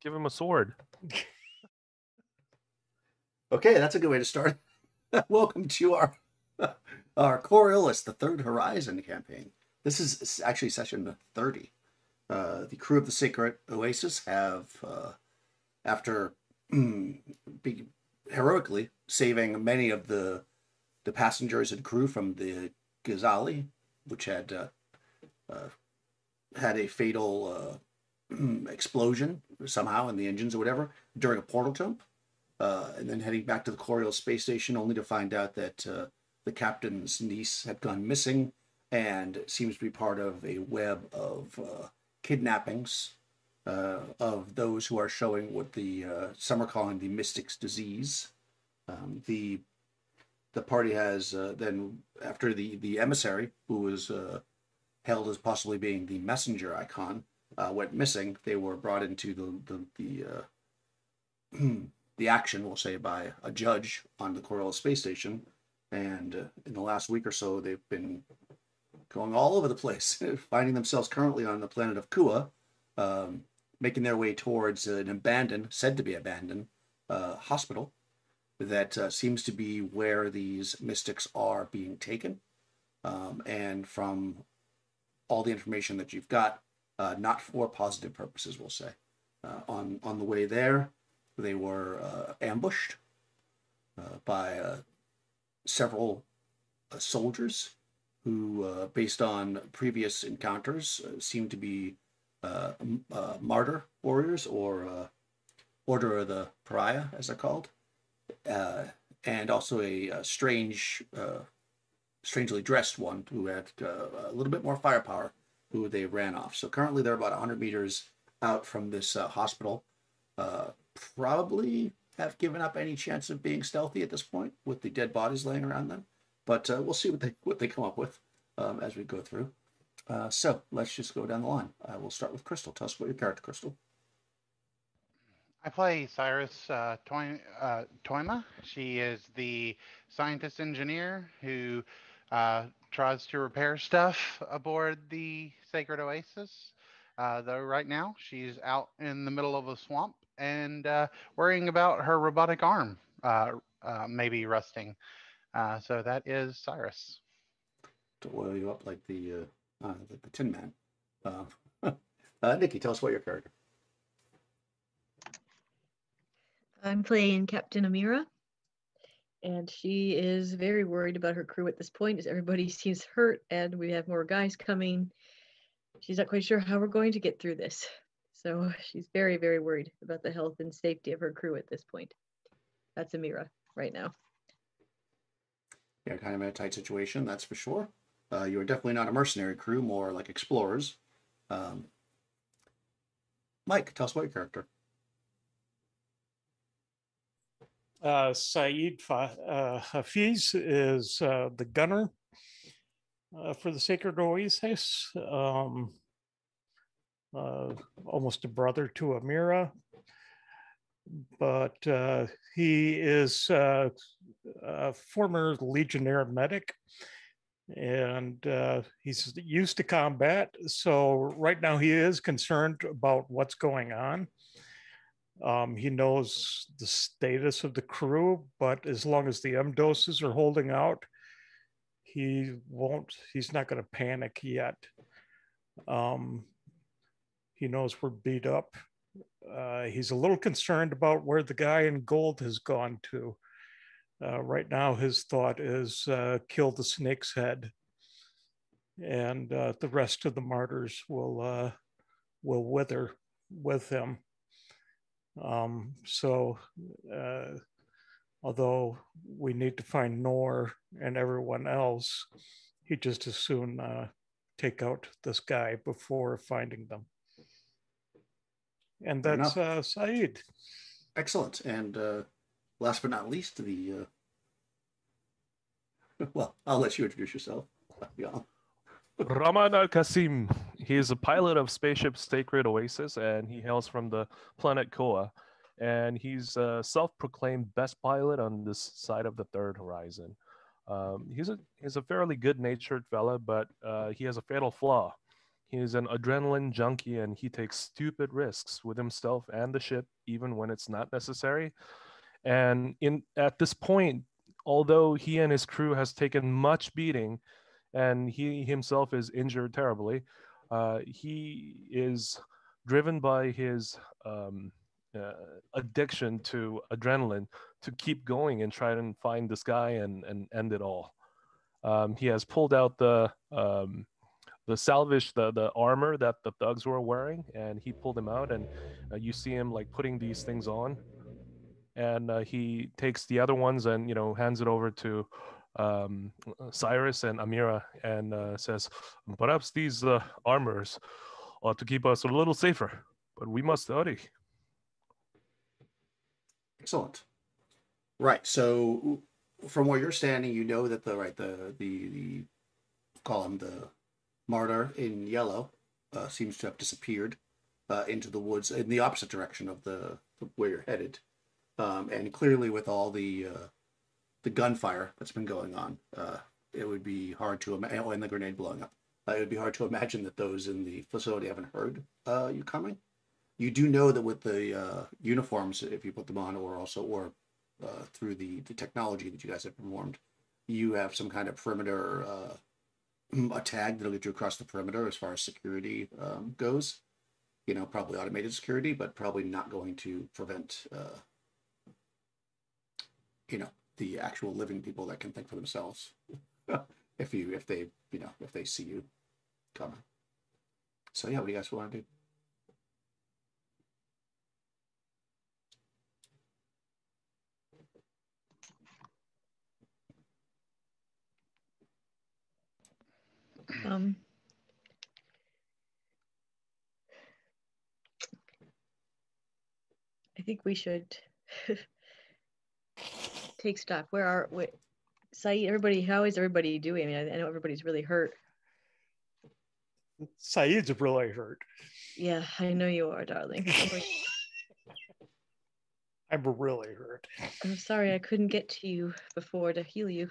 Give him a sword. Okay, that's a good way to start. Welcome to our Coriolis, the Third Horizon campaign. This is actually session 30. The crew of the Sacred Oasis have, after heroically saving many of the passengers and crew from the Ghazali, which had had a fatal explosion somehow in the engines or whatever during a portal jump, and then heading back to the Coriolis space station, only to find out that the captain's niece had gone missing and seems to be part of a web of kidnappings of those who are showing what some are calling the Mystic's Disease. The party has then, after the emissary, who was hailed as possibly being the messenger icon, went missing, they were brought into the action, we'll say, by a judge on the Coriolis space station. And in the last week or so, they've been going all over the place, finding themselves currently on the planet of Kua, making their way towards an said to be abandoned, hospital that seems to be where these mystics are being taken. And from all the information that you've got, not for positive purposes, we'll say. On the way there, they were ambushed by several soldiers who, based on previous encounters, seem to be martyr warriors, or Order of the Pariah, as they're called, and also a strangely dressed one who had a little bit more firepower, who they ran off. So currently they're about 100 meters out from this hospital. Probably have given up any chance of being stealthy at this point with the dead bodies laying around them. But we'll see what they come up with as we go through. So let's just go down the line. We'll start with Crystal. Tell us about your character, Crystal. I play Cyrus Toima. She is the scientist engineer who tries to repair stuff aboard the Sacred Oasis. Though right now she's out in the middle of a swamp and worrying about her robotic arm maybe rusting. So that is Cyrus. To oil you up like the Tin Man. Nikki, tell us about your character. I'm playing Captain Amira, and she is very worried about her crew at this point, as everybody seems hurt and we have more guys coming. She's not quite sure how we're going to get through this. So she's very, very worried about the health and safety of her crew at this point. That's Amira right now. Yeah, kind of in a tight situation, that's for sure. You are definitely not a mercenary crew, more like explorers. Mike, tell us about your character. Saeed Hafiz is the gunner for the Sacred Oasis, almost a brother to Amira, but he is a former Legionnaire medic, and he's used to combat, so right now he is concerned about what's going on. He knows the status of the crew, but as long as the M doses are holding out, he's not going to panic yet. He knows we're beat up. He's a little concerned about where the guy in gold has gone to. Right now, his thought is kill the snake's head, and the rest of the martyrs will wither with him. Although we need to find Nor and everyone else, he'd just as soon take out this guy before finding them. And that's Saeed. Excellent. And last but not least, well, I'll let you introduce yourself. Yeah. Rahman Al-Qasim. He is a pilot of spaceship Sacred Oasis, and he hails from the planet Koa. And he's a self-proclaimed best pilot on this side of the Third Horizon. He's a fairly good-natured fella, but he has a fatal flaw. He's an adrenaline junkie, and he takes stupid risks with himself and the ship, even when it's not necessary. And at this point, although he and his crew has taken much beating, and he himself is injured terribly, he is driven by his addiction to adrenaline to keep going and try and find this guy and end it all. He has pulled out the salvage, the armor that the thugs were wearing, and he pulled them out, and you see him like putting these things on, and he takes the other ones and hands it over to Cyrus and Amira, and says, perhaps these armors ought to keep us a little safer, but we must hurry. Excellent. Right. So from where you're standing, you know that the call him the martyr in yellow seems to have disappeared into the woods in the opposite direction of the where you're headed. And clearly, with all the gunfire that's been going on, it would be hard to imagine, and the grenade blowing up. It would be hard to imagine that those in the facility haven't heard you coming. You do know that with the uniforms, if you put them on, or through the technology that you guys have performed, you have some kind of perimeter a tag that'll get you across the perimeter as far as security goes. Probably automated security, but probably not going to prevent the actual living people that can think for themselves if they see you coming. So yeah, what do you guys want to do? I think we should take stock. Saeed, everybody, how is everybody doing? I mean, I know everybody's really hurt. Saeed's really hurt. Yeah, I know you are, darling. I'm really hurt. I'm sorry I couldn't get to you before to heal you.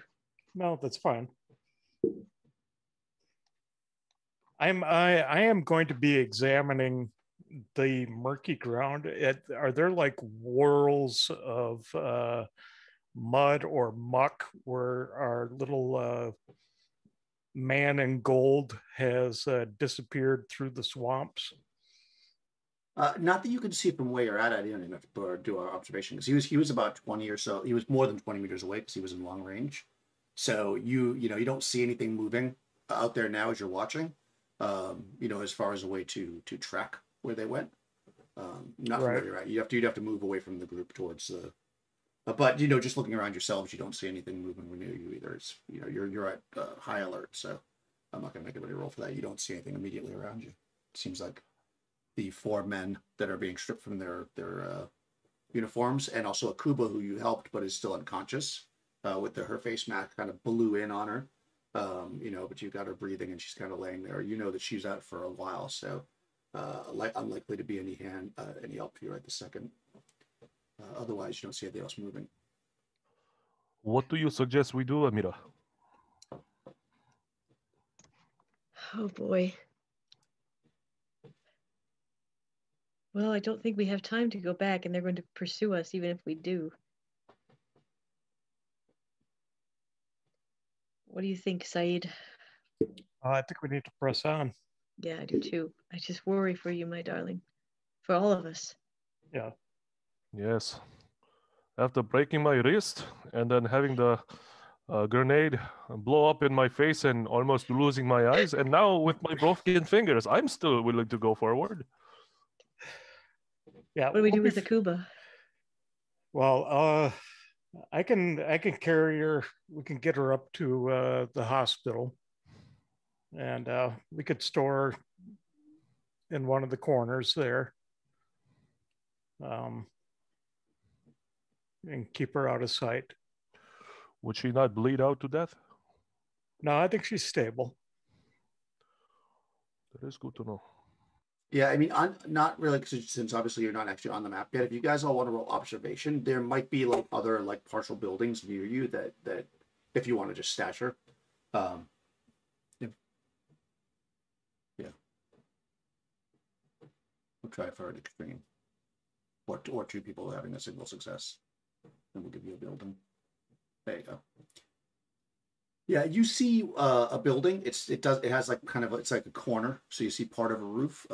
No, that's fine. I am going to be examining the murky ground. Are there like whirls of mud or muck where our little man in gold has disappeared through the swamps? Not that you can see from where you're at. I didn't even have to do our observation because he was about 20 or so. He was more than 20 meters away because he was in long range. So you don't see anything moving out there now as you're watching. As far as a way to track where they went. Not from where you're at. You'd have to move away from the group towards the. But just looking around yourselves, you don't see anything moving near you either. It's you're at high alert, so I'm not going to make anybody roll for that. You don't see anything immediately around you. It seems like the 4 men that are being stripped from their uniforms, and also a Kuba who you helped but is still unconscious with her face mask kind of blew in on her. But you got her breathing and she's kind of laying there. You know that she's out for a while, so unlikely to be any help for you right this second. Otherwise, you don't see anything else moving. What do you suggest we do, Amira? Oh boy. Well, I don't think we have time to go back, and they're going to pursue us even if we do. What do you think, Saeed? I think we need to press on. Yeah, I do too. I just worry for you, my darling. For all of us. Yeah. Yes. After breaking my wrist and then having the grenade blow up in my face and almost losing my eyes, and now with my broken fingers, I'm still willing to go forward. Yeah. What do we do with the Kuba? Well, I can carry her. We can get her up to the hospital, and we could store her in one of the corners there, and keep her out of sight. Would she not bleed out to death? No, I think she's stable. That is good to know. Yeah, I mean, not really, since obviously you're not actually on the map yet. If you guys all want to roll observation, there might be like other like partial buildings near you that if you want to just stash her. Yeah. We'll try for an extreme. Or 2 people having a single success. And we'll give you a building. There you go. Yeah, you see a building. It has like kind of it's like a corner. So you see part of a roof.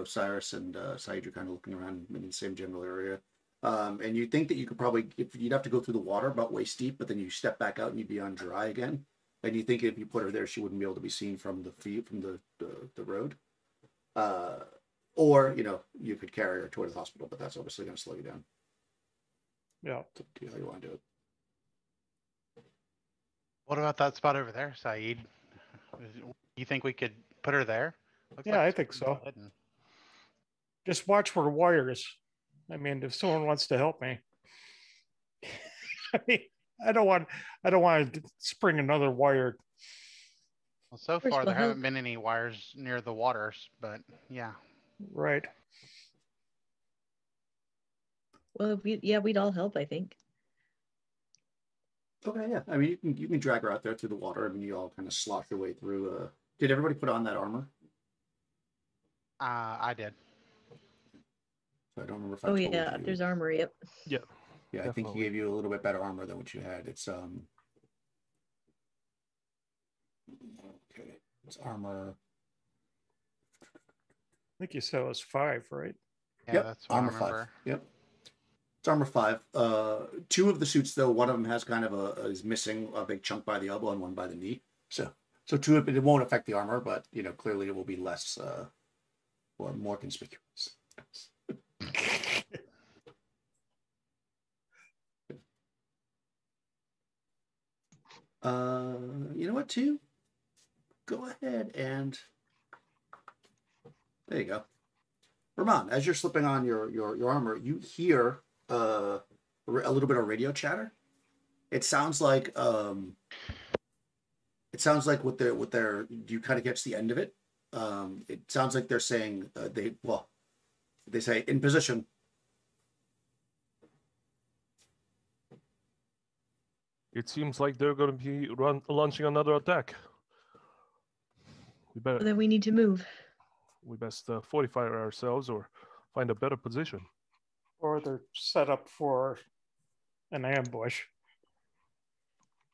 Cyrus and Said are kind of looking around in the same general area. And you think that you could probably, if you'd have to go through the water about waist deep, but then you step back out and you'd be on dry again. And you think if you put her there, she wouldn't be able to be seen from the road. Or you could carry her toward the hospital, but that's obviously going to slow you down. Yeah. It's up to you how you want to do it. What about that spot over there, Saeed? You think we could put her there? Looks Yeah, like I it's think so. hidden. Just watch for wires. I mean, if someone wants to help me, I mean, I don't want to spring another wire. Well, so First far we'll there haven't help. been any wires near the waters, but yeah. Right. Well, we'd all help, I think. Okay, yeah. I mean, you can drag her out there through the water. I mean, you all kind of slosh your way through. Did everybody put on that armor? I did. So I don't remember if I Oh told yeah, you. there's armor. Yep. Yeah. Yeah, I think he definitely. gave you a little bit better armor than what you had. It's okay. It's armor. I think you said it was 5, right? Yeah, Yep, that's what armor I remember. 5. Yep. It's armor 5. 2 of the suits though, one of them has kind of is missing a big chunk by the elbow and one by the knee. So 2 of it won't affect the armor, but clearly it will be less or more conspicuous. You know what, too? Go ahead and there you go. Ramon, as you're slipping on your armor, you hear a little bit of radio chatter. It sounds like what they're you kind of catch the end of it. It sounds like they're saying they say in position. It seems like they're going to be launching another attack. We Well, better then we need to move. we best fortify ourselves or find a better position. Or they're set up for an ambush.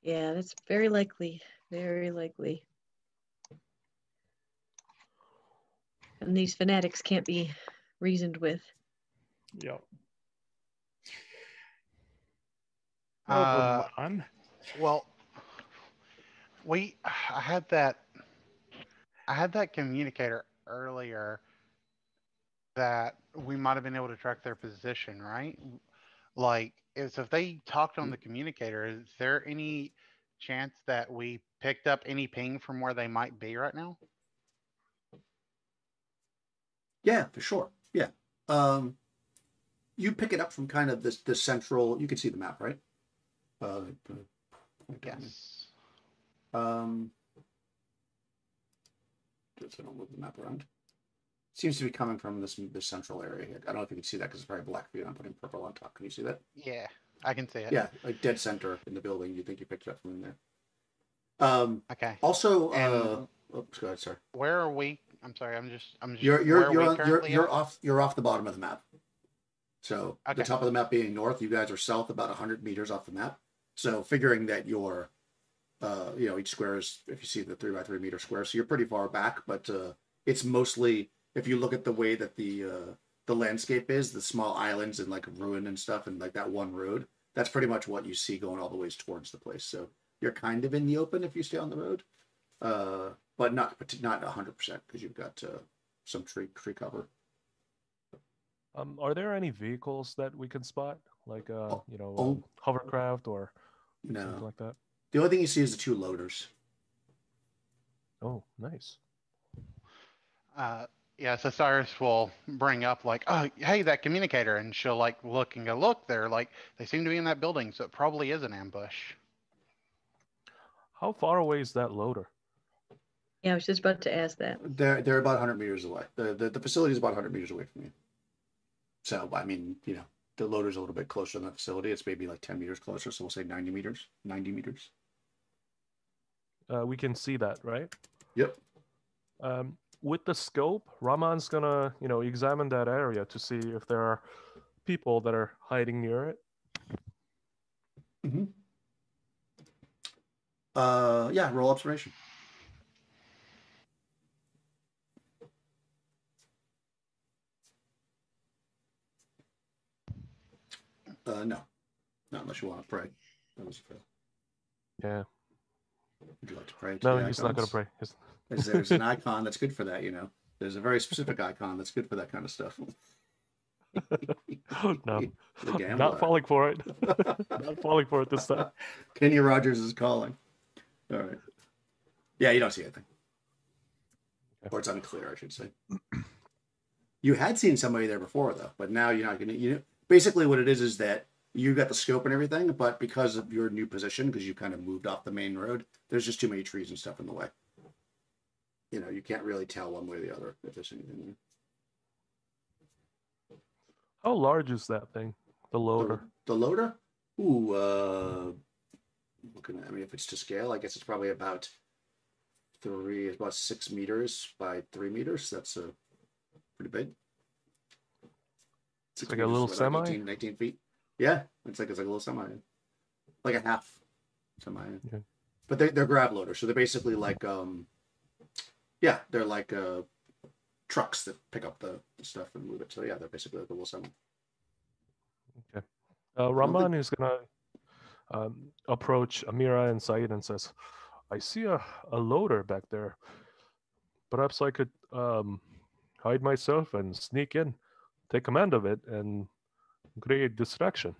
Yeah, that's very likely. Very likely. And these fanatics can't be reasoned with. Yeah. Uh, Vermont. Well, I had that communicator earlier that we might have been able to track their position, right? Like, if they talked on the communicator, is there any chance that we picked up any ping from where they might be right now? Yeah, for sure. Yeah. You pick it up from kind of the central. You can see the map, right? Yes. Just don't move the map around. Seems to be coming from this central area here. I don't know if you can see that because it's very black for you. I'm putting purple on top. Can you see that? Yeah, I can see it. Yeah, like dead center in the building. You think you picked it up from in there. Okay. Also, And oops, go ahead, sir. where are we? I'm sorry. I'm just. You're off the bottom of the map. So the Okay. top of the map being north, you guys are south about 100 meters off the map. So figuring that you're, each square is, if you see the 3x3 meter square, so you're pretty far back. But it's mostly, if you look at the way that the landscape is, the small islands and like ruin and stuff, and like that one road, that's pretty much what you see going all the ways towards the place. So you're kind of in the open if you stay on the road, but not 100% because you've got some tree cover. Are there any vehicles that we can spot, like Oh. hovercraft or something No. like that? The only thing you see is the 2 loaders. Oh, nice. Yeah, so Cyrus will bring up like, oh, hey, that communicator, and she'll like look and go, look, they're like, they seem to be in that building, so it probably is an ambush. How far away is that loader? Yeah, I was just about to ask that. They're about 100 meters away. The facility is about 100 meters away from you. So, I mean, the loader's a little bit closer than the facility. It's maybe like 10 meters closer, so we'll say 90 meters. 90 meters. We can see that, right? Yep. with the scope, Raman's gonna, examine that area to see if there are people that are hiding near it. Mm-hmm. Yeah, roll observation. No. Not unless you want to pray. That was a fail. Yeah. Would you like to pray to No, the he's not gonna icons? pray. There's an icon that's good for that, There's a very specific icon that's good for that kind of stuff. No, The gambler. not falling for it. Not falling for it this time. Kenya Rogers is calling. All right. Yeah, you don't see anything. Or it's unclear, I should say. You had seen somebody there before, though, but now you're not going to. Basically, what it is that you got the scope and everything, but because of your new position, because you kind of moved off the main road, there's just too many trees and stuff in the way. You can't really tell one way or the other if there's anything there. How large is that thing? The loader. The loader? Ooh, looking at, if it's to scale, I guess it's probably about 6 meters by 3 meters. That's pretty big. It's like a little semi? 19 feet. Yeah, it's like a little semi. Like a half semi. Okay. But they're grab loaders, so they're basically like, they're like trucks that pick up the stuff and move it. So yeah, they're basically like a little semi. Okay. Raman is gonna approach Amira and Said and says, "I see a loader back there. Perhaps I could hide myself and sneak in, take command of it, and create distraction."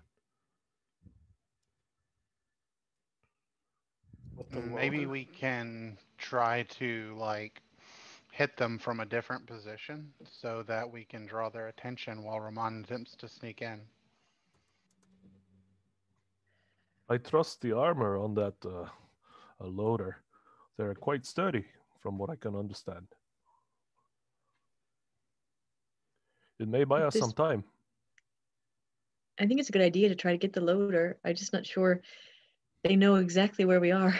Maybe we can try to hit them from a different position so that we can draw their attention while Ramon attempts to sneak in. I trust the armor on that loader. They're quite sturdy, from what I can understand. It may buy us some time. I think it's a good idea to try to get the loader. I'm just not sure they know exactly where we are.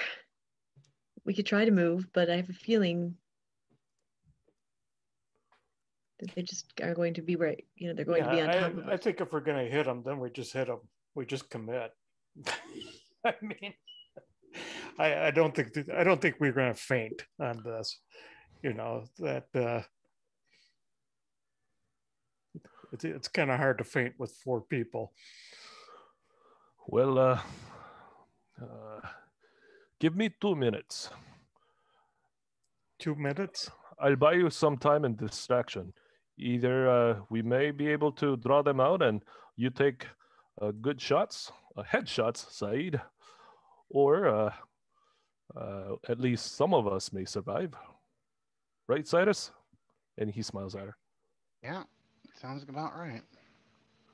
We could try to move, but I have a feeling that they just are going to be right. They're going to be on top of us. I think if we're going to hit them, then we just hit them. We just commit. I mean, I don't think we're going to faint on this. It's kind of hard to faint with 4 people. Well, give me 2 minutes. 2 minutes? I'll buy you some time and distraction. Either we may be able to draw them out and you take good shots, headshots, Said, or at least some of us may survive. Right, Cyrus? And he smiles at her. Yeah, sounds about right.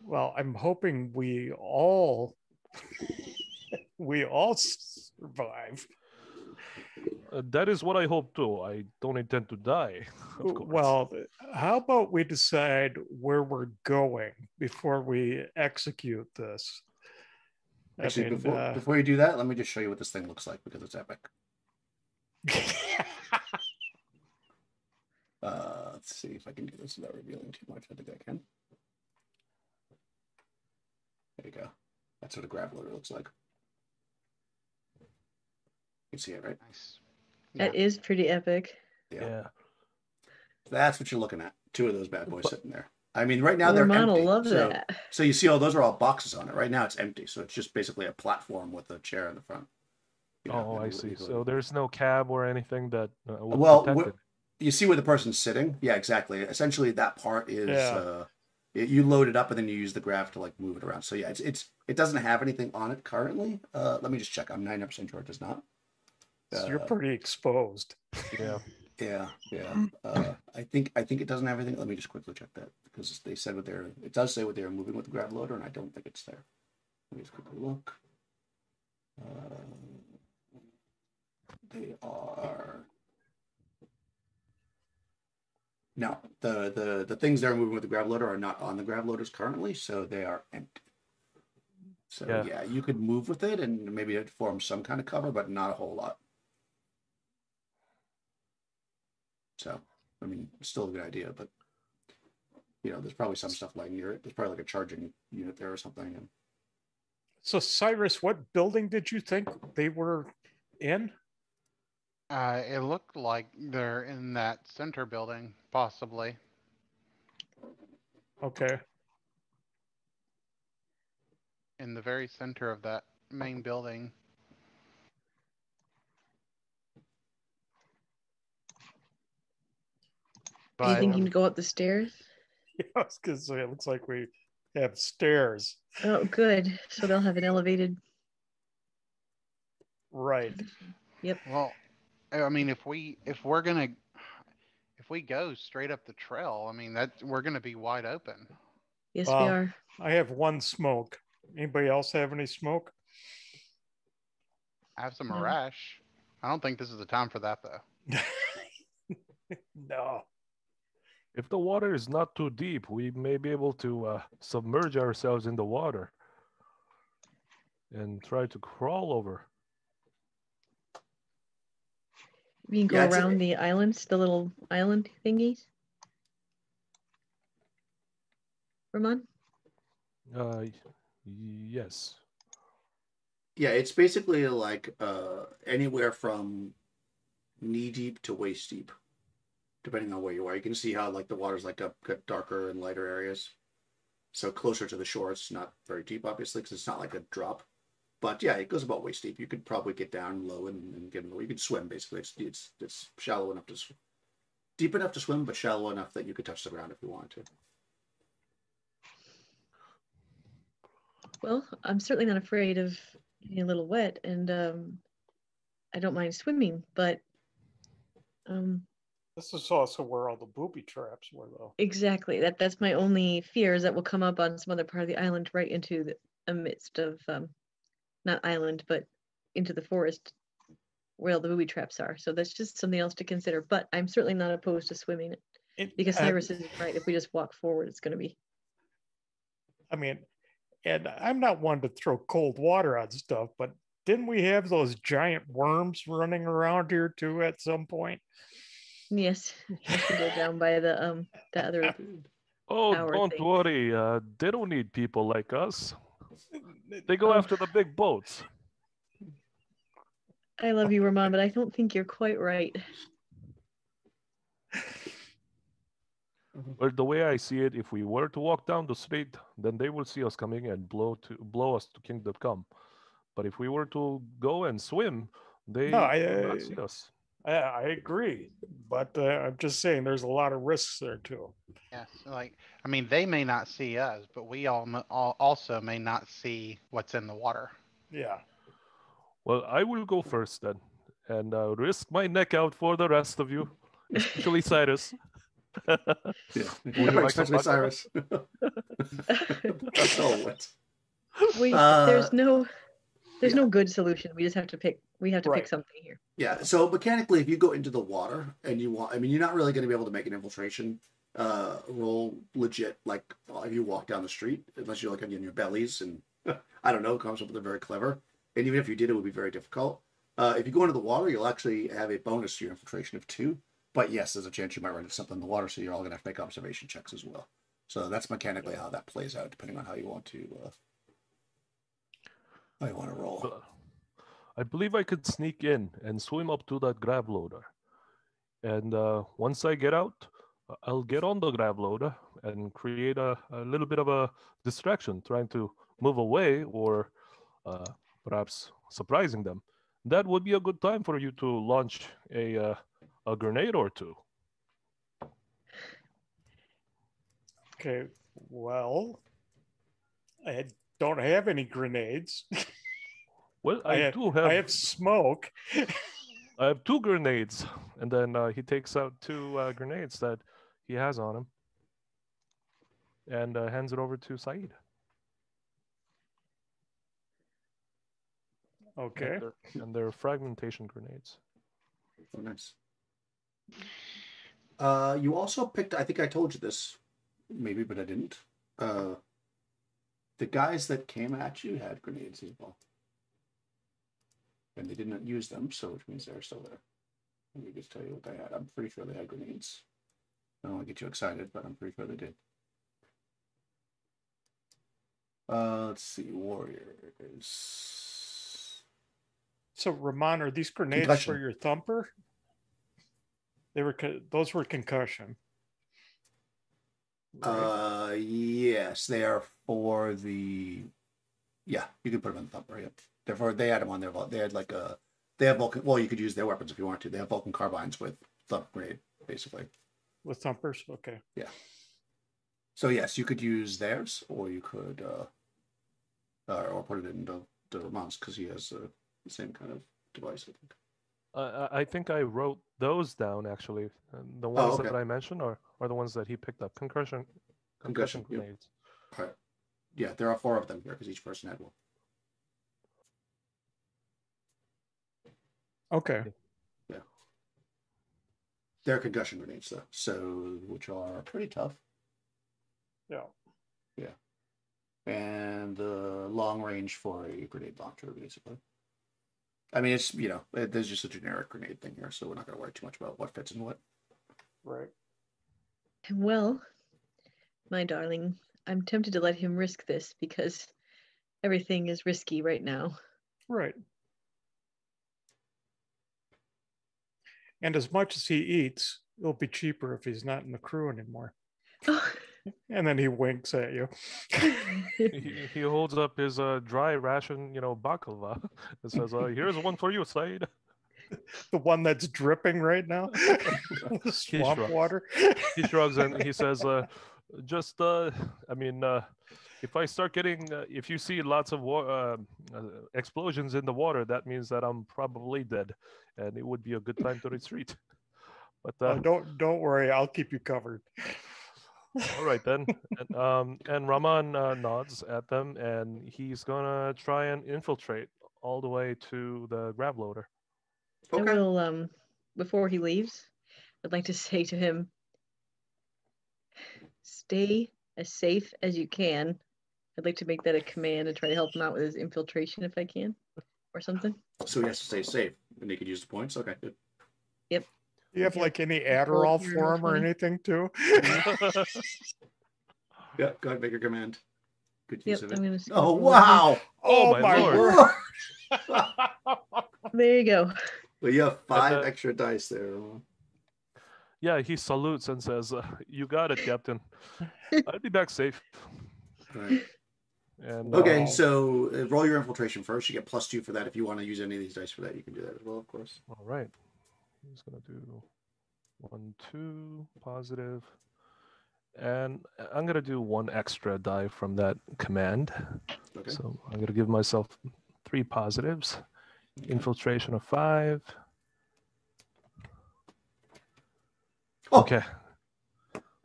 Well, I'm hoping we all survive. That is what I hope too. I don't intend to die, of course. Well, how about we decide where we're going before we execute this? Actually, before you do that, let me just show you what this thing looks like because it's epic. Let's see if I can do this without revealing too much. I think I can. There you go. That's what a grab loader looks like. You can see it, right? Nice. That is pretty epic. Yeah. That's what you're looking at. 2 of those bad boys sitting there. Right now they're empty. Love that. So you see, those are all boxes on it. Right now it's empty. So it's just basically a platform with a chair in the front. I see. So there's no cab or anything that well, protect it. You see where the person's sitting? Yeah, exactly. Essentially, that part is you load it up and then you use the grab to move it around. So yeah, it doesn't have anything on it currently. Let me just check. I'm 99% sure it does not. So you're pretty exposed. Yeah. Yeah. I think it doesn't have anything. Let me just quickly check that because they said it does say what they're moving with the grab loader, and I don't think it's there. Let me just quickly look. They are. No, the things they're moving with the grab loader are not on the grab loaders currently, so they are empty. So yeah, you could move with it and maybe it forms some kind of cover, but not a whole lot. So I mean, still a good idea, but there's probably some stuff lying near it. There's probably like a charging unit there or something. And So Cyrus, what building did you think they were in? It looked like they're in that center building, possibly. Okay. In the very center of that main building. Are you But thinking to go up the stairs? Yeah, I was gonna say it looks like we have stairs. Oh, good. So they'll have an elevated. Right. Yep. well, I mean, if we go straight up the trail, I mean we're gonna be wide open. Yes, we are. I have one smoke. Anybody else have any smoke? I have some No. Marash. I don't think this is the time for that though. No. If the water is not too deep, we may be able to submerge ourselves in the water and try to crawl over. We can go around the islands, the little island thingies. Ramon? Yes. Yeah, it's basically like anywhere from knee deep to waist deep, depending on where you are. You can see how like the water's like got darker and lighter areas. So closer to the shore, it's not very deep, obviously, because it's not like a drop. But yeah, it goes about waist deep. You could probably get down low and get in the way. You could swim, basically. It's shallow enough to swim. Deep enough to swim, but shallow enough that you could touch the ground if you wanted to. Well, I'm certainly not afraid of getting a little wet, and I don't mind swimming, but this is also where all the booby traps were, though. Exactly. That's my only fear, is that we'll come up on some other part of the island, right into the amidst of not island, but into the forest where all the booby traps are. So that's just something else to consider. But I'm certainly not opposed to swimming it, because Cyrus is right. If we just walk forward, it's going to be. I mean, and I'm not one to throw cold water on stuff, but didn't we have those giant worms running around here too at some point? Yes, we go down by the other. Oh, tower don't thing. worry. They don't need people like us. They go after the big boats. I love you, Ramon, but I don't think you're quite right. But the way I see it, if we were to walk down the street, then they will see us coming and blow us to Kingdom Come. But if we were to go and swim, they will not see us. I agree, but I'm just saying there's a lot of risks there too. Yes, like I mean, they may not see us, but we all also may not see what's in the water. Yeah. Well, I will go first then, and risk my neck out for the rest of you, especially Cyrus. Yeah, especially Cyrus. Oh, what? There's no good solution. We just have to pick. We have to pick something here. Yeah. So mechanically, if you go into the water and you want, I mean, you're not really going to be able to make an infiltration roll legit like if you walk down the street, unless you're like on your bellies and I don't know, comes up with a very clever. And even if you did, it would be very difficult. If you go into the water, you'll actually have a bonus to your infiltration of 2. But yes, there's a chance you might run into something in the water, so you're all going to have to make observation checks as well. So that's mechanically how that plays out, depending on how you want to roll. I believe I could sneak in and swim up to that grab loader. And once I get out, I'll get on the grab loader and create a little bit of a distraction, trying to move away or perhaps surprising them. That would be a good time for you to launch a grenade or 2. Okay, well, I don't have any grenades. Well, I have smoke. I have 2 grenades, and then he takes out 2 grenades that he has on him and hands it over to Saeed. Okay. And they're fragmentation grenades. Oh, nice. You also picked, I think I told you this, maybe, but I didn't. The guys that came at you had grenades as well. And they did not use them, so which means they're still there. Let me just tell you what they had. I'm pretty sure they had grenades. I don't want to get you excited, but I'm pretty sure they did. Let's see, warriors. So, Ramon, are these grenades Concussion. for your thumper? Those were concussion. Right? Yes, they are for the. Yeah, you can put them in the thumper. Yep. Therefore, they had them on their. They had like a. They have Vulcan. Well, you could use their weapons if you want to. They have Vulcan carbines with thump grenade, basically. With thumpers, okay. Yeah. So yes, you could use theirs, or you could, or put it into Ramon's because he has the same kind of device. I think. I think I wrote those down actually. The ones okay. that I mentioned are the ones that he picked up. Concussion Yep. grenades. Right. Yeah, there are 4 of them here because each person had one. Okay. Yeah. They're concussion grenades though, so which are pretty tough. Yeah. Yeah. And long range for a grenade launcher, basically. I mean, it's, there's just a generic grenade thing here, so we're not going to worry too much about what fits and what. Right. Well, my darling, I'm tempted to let him risk this because everything is risky right now. Right. And as much as he eats, it'll be cheaper if he's not in the crew anymore. And then he winks at you. He holds up his dry ration, baklava, and says, "Here's one for you, Said." The one that's dripping right now. Swamp water. He shrugs and he says, if I start getting, if you see lots of explosions in the water, that means that I'm probably dead, and it would be a good time to retreat." But don't worry, I'll keep you covered. All right then, and Raman nods at them, and he's gonna try and infiltrate all the way to the grab loader. Okay. I will, before he leaves, I'd like to say to him, stay as safe as you can. I'd like to make that a command and try to help him out with his infiltration if I can, or something. So he has to stay safe, and he could use the points. Okay, good. Yep. Do you have like any Adderall for him or anything too? Yeah, go ahead, make your command. Good use of it. I'm gonna Oh, wow. Oh my lord. There you go. Well, you have 5 extra dice there. Yeah, he salutes and says, "You got it, Captain. I'll be back safe." Right. And, okay, so roll your infiltration first. You get +2 for that. If you want to use any of these dice for that, you can do that as well, of course. All right. He's going to do 1, 2, positive. And I'm going to do 1 extra die from that command. Okay. So I'm going to give myself 3 positives. Okay. Infiltration of 5. Oh, okay.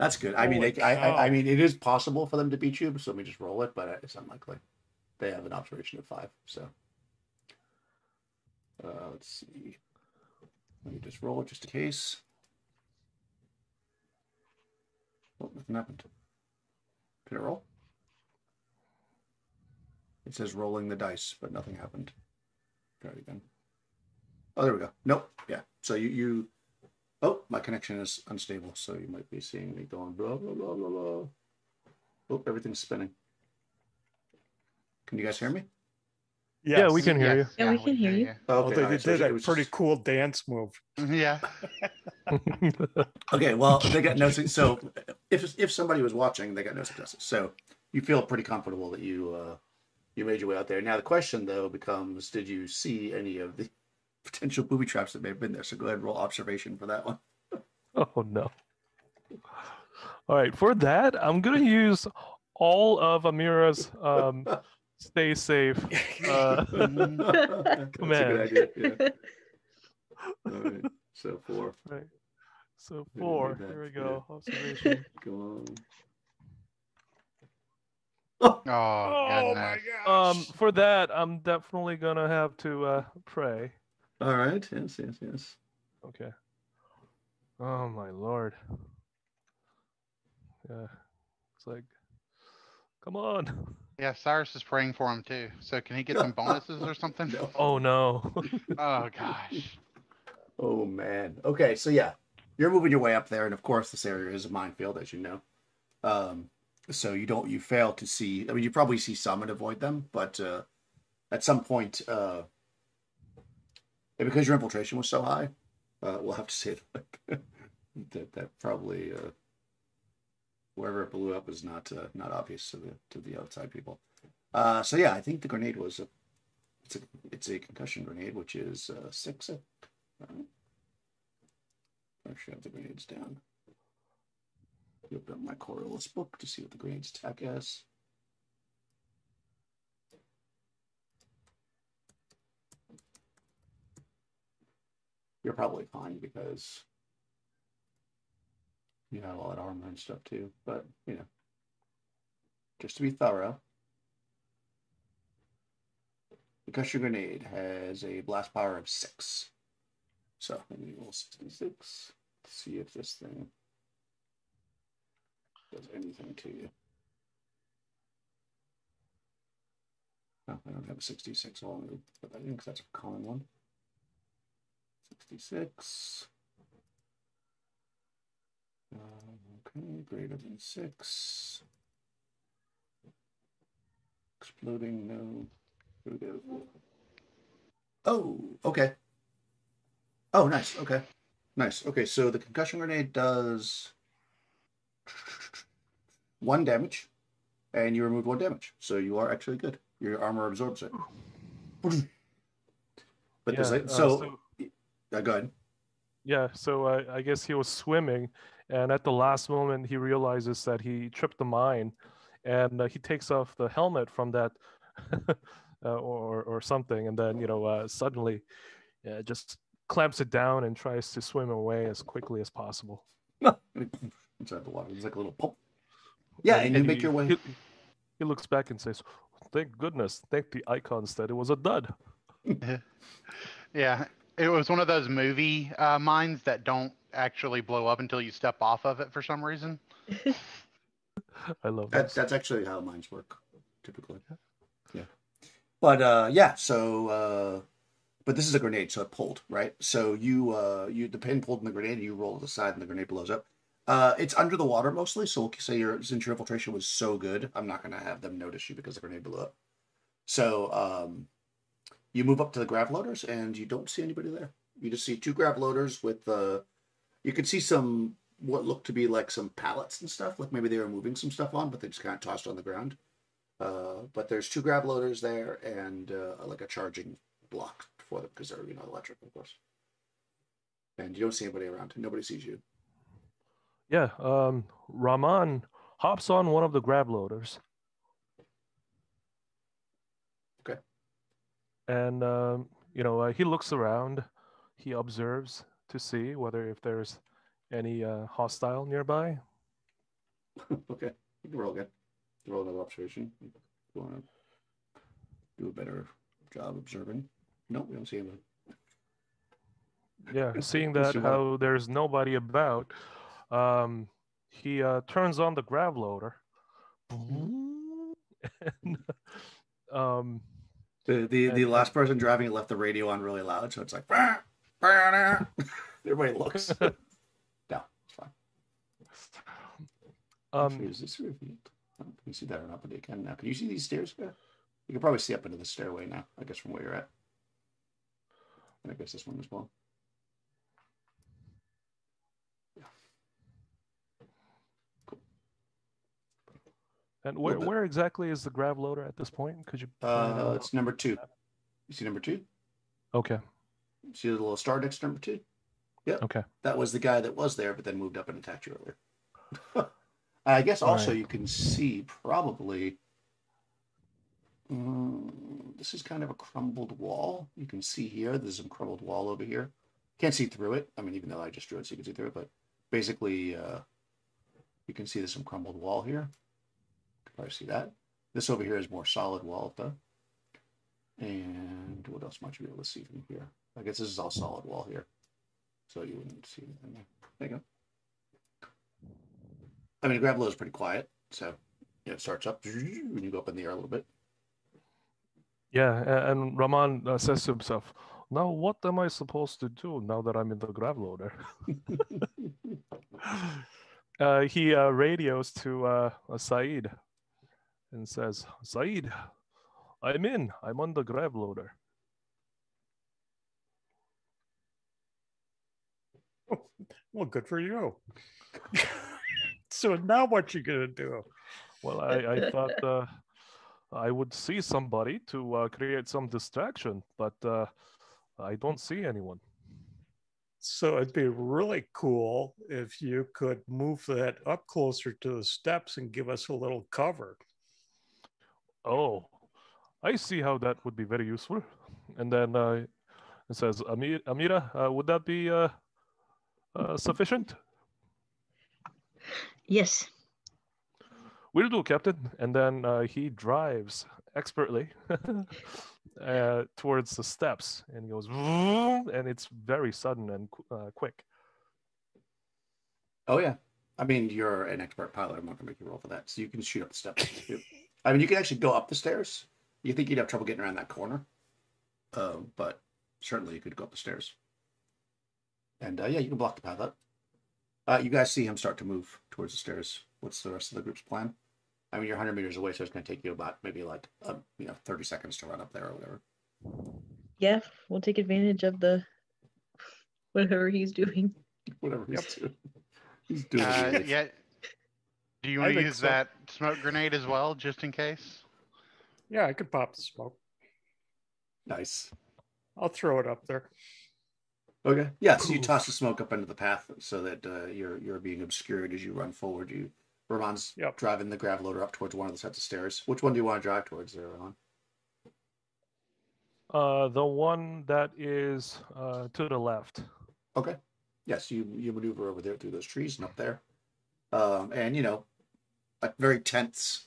That's good. I mean, I mean, it is possible for them to beat you, so let me just roll it, but it's unlikely. They have an observation of 5, so. Let's see. Let me just roll it just in case. Oh, nothing happened. Did it roll? It says rolling the dice, but nothing happened. Try it again. Oh, there we go. Nope. Yeah. So you oh, my connection is unstable, so you might be seeing me going blah, blah, blah, blah, blah. Oh, everything's spinning. Can you guys hear me? Yes. Yeah, we can hear you. Yeah, we can hear you. Okay, they did a pretty cool dance move. Yeah. Okay, well, they got no. So if somebody was watching, they got no successes. So you feel pretty comfortable that you made your way out there. Now the question though becomes: did you see any of the potential booby traps that may have been there? So go ahead and roll observation for that one. Oh no! All right, for that, I'm gonna use all of Amira's stay safe command. That's a good idea. Yeah. All right. So 4. Right. So 4. Here we go. Yeah. Observation. Go on. Oh my gosh. For that, I'm definitely gonna have to pray. All right. Yes. Okay. Oh my lord. Yeah. It's like, come on. Yeah, Cyrus is praying for him too. So can he get some bonuses or something? No. Oh no. Oh gosh. Oh man. Okay, so yeah. you're moving your way up there, and of course this area is a minefield, as you know. So you fail to see. I mean, you probably see some and avoid them, but at some point, and because your infiltration was so high, we'll have to say that probably wherever it blew up was not obvious to the outside people. So yeah, I think the grenade was it's a concussion grenade, which is 6. I should have the grenades down. Open up my Coriolis book to see what the grenades attack is. You're probably fine because you have all that armor and stuff too. But you know, just to be thorough, the concussion grenade has a blast power of 6. So let me roll 66 to see if this thing does anything to you. No, I don't have a 66 all, but I think that's a common one. 66. Okay, greater than 6. Exploding, no. Here we go. Oh, okay. Oh, nice. Okay. Nice. Okay, so the concussion grenade does 1 damage, and you remove 1 damage. So you are actually good. Your armor absorbs it. But Yeah, go ahead. Yeah, so I guess he was swimming, and at the last moment, he realizes that he tripped the mine, and he takes off the helmet from that, or something, and then suddenly, just clamps it down and tries to swim away as quickly as possible. Inside the water, it's like a little pump. Yeah, and you make your way. He looks back and says, "Thank goodness, thank the icons that it was a dud." Yeah, it was one of those movie mines that don't actually blow up until you step off of it for some reason. I love that. That's actually how mines work, typically. Yeah, but yeah. So, but this is a grenade, so it pulled, right? So the pin pulled in the grenade, and you roll to the side, and the grenade blows up. It's under the water mostly, so we'll say since your infiltration was so good, I'm not going to have them notice you because the grenade blew up. So you move up to the grav loaders, and you don't see anybody there. You just see 2 grav loaders with you could see some what looked to be like some pallets and stuff, like maybe they were moving some stuff on, but they just kind of tossed on the ground. But there's 2 grav loaders there and like a charging block for them because they're electric, of course. And you don't see anybody around. Nobody sees you. Yeah, Rahman hops on one of the grab loaders. Okay. And he looks around. He observes to see if there's any hostile nearby. Okay, you can roll again. Roll another observation. You want to do a better job observing? Nope, we don't see anybody. Yeah, seeing that how there's nobody about, he turns on the grav loader. And, the last person driving it left the radio on really loud, so it's like everybody looks. No, it's fine. Actually, is this revealed? Can you see that or not? But you can now. Can you see these stairs here? You can probably see up into the stairway now, I guess, from where you're at. And I guess this one as well. Yeah. Cool. And where exactly is the grav loader at this point? Could you? It's number 2. You see number 2? Okay. See the little star next to number 2? Yep. Okay. That was the guy that was there, but then moved up and attacked you earlier. I guess also you can see probably this is kind of a crumbled wall. You can see here, there's some crumbled wall over here. Can't see through it. I mean, even though I just drew it so you can see through it, but basically you can see there's some crumbled wall here. You can probably see that. This over here is more solid wall though. And what else might you be able to see from here? I guess this is all solid wall here. So you wouldn't see anything there. There you go. I mean, the grav load is pretty quiet, so it starts up when you go up in the air a little bit. Yeah, and Rahman says to himself, Now, what am I supposed to do now that I'm in the grav loader? He radios to Saeed and says, Saeed, I'm in. I'm on the grav loader. Well, good for you. So now what you gonna do? Well, I thought I would see somebody to create some distraction, but I don't see anyone. So it'd be really cool if you could move that up closer to the steps and give us a little cover. Oh, I see how that would be very useful. And then it says, Amira, would that be sufficient? Yes. Will do, Captain. And then he drives expertly towards the steps, and he goes, and it's very sudden and quick. Oh yeah. I mean, you're an expert pilot. I'm not gonna make you roll for that. So you can shoot up the steps. I mean, you can actually go up the stairs. You think you'd have trouble getting around that corner, but certainly you could go up the stairs. And yeah, you can block the path up. You guys see him start to move towards the stairs. What's the rest of the group's plan? I mean, you're 100 meters away, so it's going to take you about maybe like 30 seconds to run up there or whatever. Yeah, we'll take advantage of the whatever he's doing. Whatever he's doing. He's doing it. Yeah. Do you want to use that smoke grenade as well, just in case? Yeah, I could pop the smoke. Nice. I'll throw it up there. Okay. Yeah. So you toss the smoke up into the path so that you're being obscured as you run forward. Ramon's driving the grav loader up towards one of the sets of stairs. Which one do you want to drive towards there, Ramon? The one that is to the left. Okay. Yes, you maneuver over there through those trees and up there. And a very tense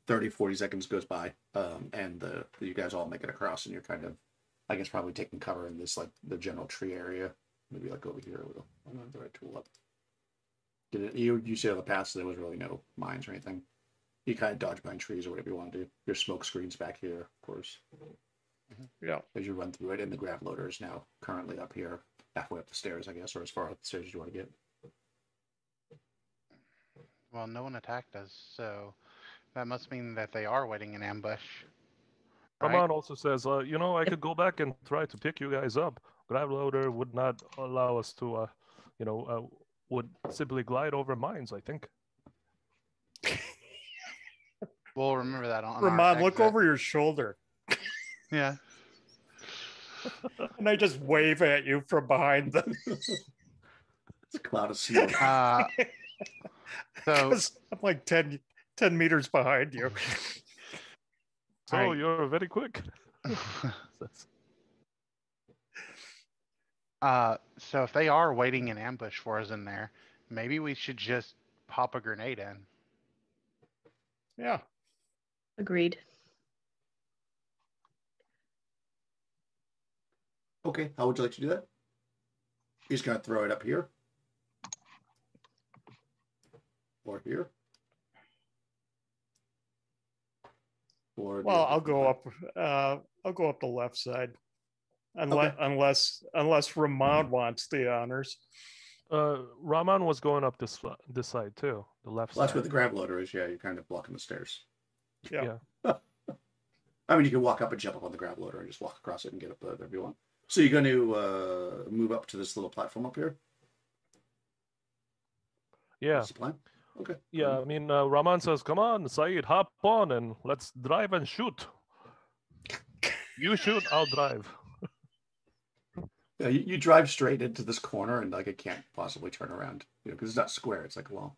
30, 40 seconds goes by. And you guys all make it across, and you're kind of, I guess, probably taking cover in this, like, the general tree area. Maybe like over here. I don't have the right tool up. You see on the path, so there was really no mines or anything. You kind of dodge behind trees or whatever you want to do. Your smoke screen's back here, of course. Yeah. As you run through it, and the grav loader is now currently up here, halfway up the stairs, I guess, or as far up the stairs as you want to get. Well, no one attacked us, so that must mean that they are waiting in ambush. Right? Ramon also says, I could go back and try to pick you guys up. Grav loader would not allow us to, would simply glide over mines, I think. We'll remember that on Ramon, look over your shoulder. Yeah. And I just wave at you from behind them. It's a cloud of smoke. So I'm like 10 meters behind you. So you're very quick. So if they are waiting in ambush for us in there, maybe we should just pop a grenade in. Yeah. Agreed. Okay, how would you like to do that? You're just going to throw it up here? Or here? Or well, I'll go up the left side. Unless Ramon wants the honors. Rahman was going up this side too, the left side. That's where the grav loader is. Yeah, you're kind of blocking the stairs. Yeah. I mean, you can walk up and jump up on the grav loader and just walk across it and get up there if you want. So you're going to move up to this little platform up here? Yeah. That's the plan? Okay. Yeah, I mean, Rahman says, come on, Saeed, hop on and let's drive and shoot. You shoot, I'll drive. Yeah, you drive straight into this corner and like it can't possibly turn around, because it's not square. It's like a wall.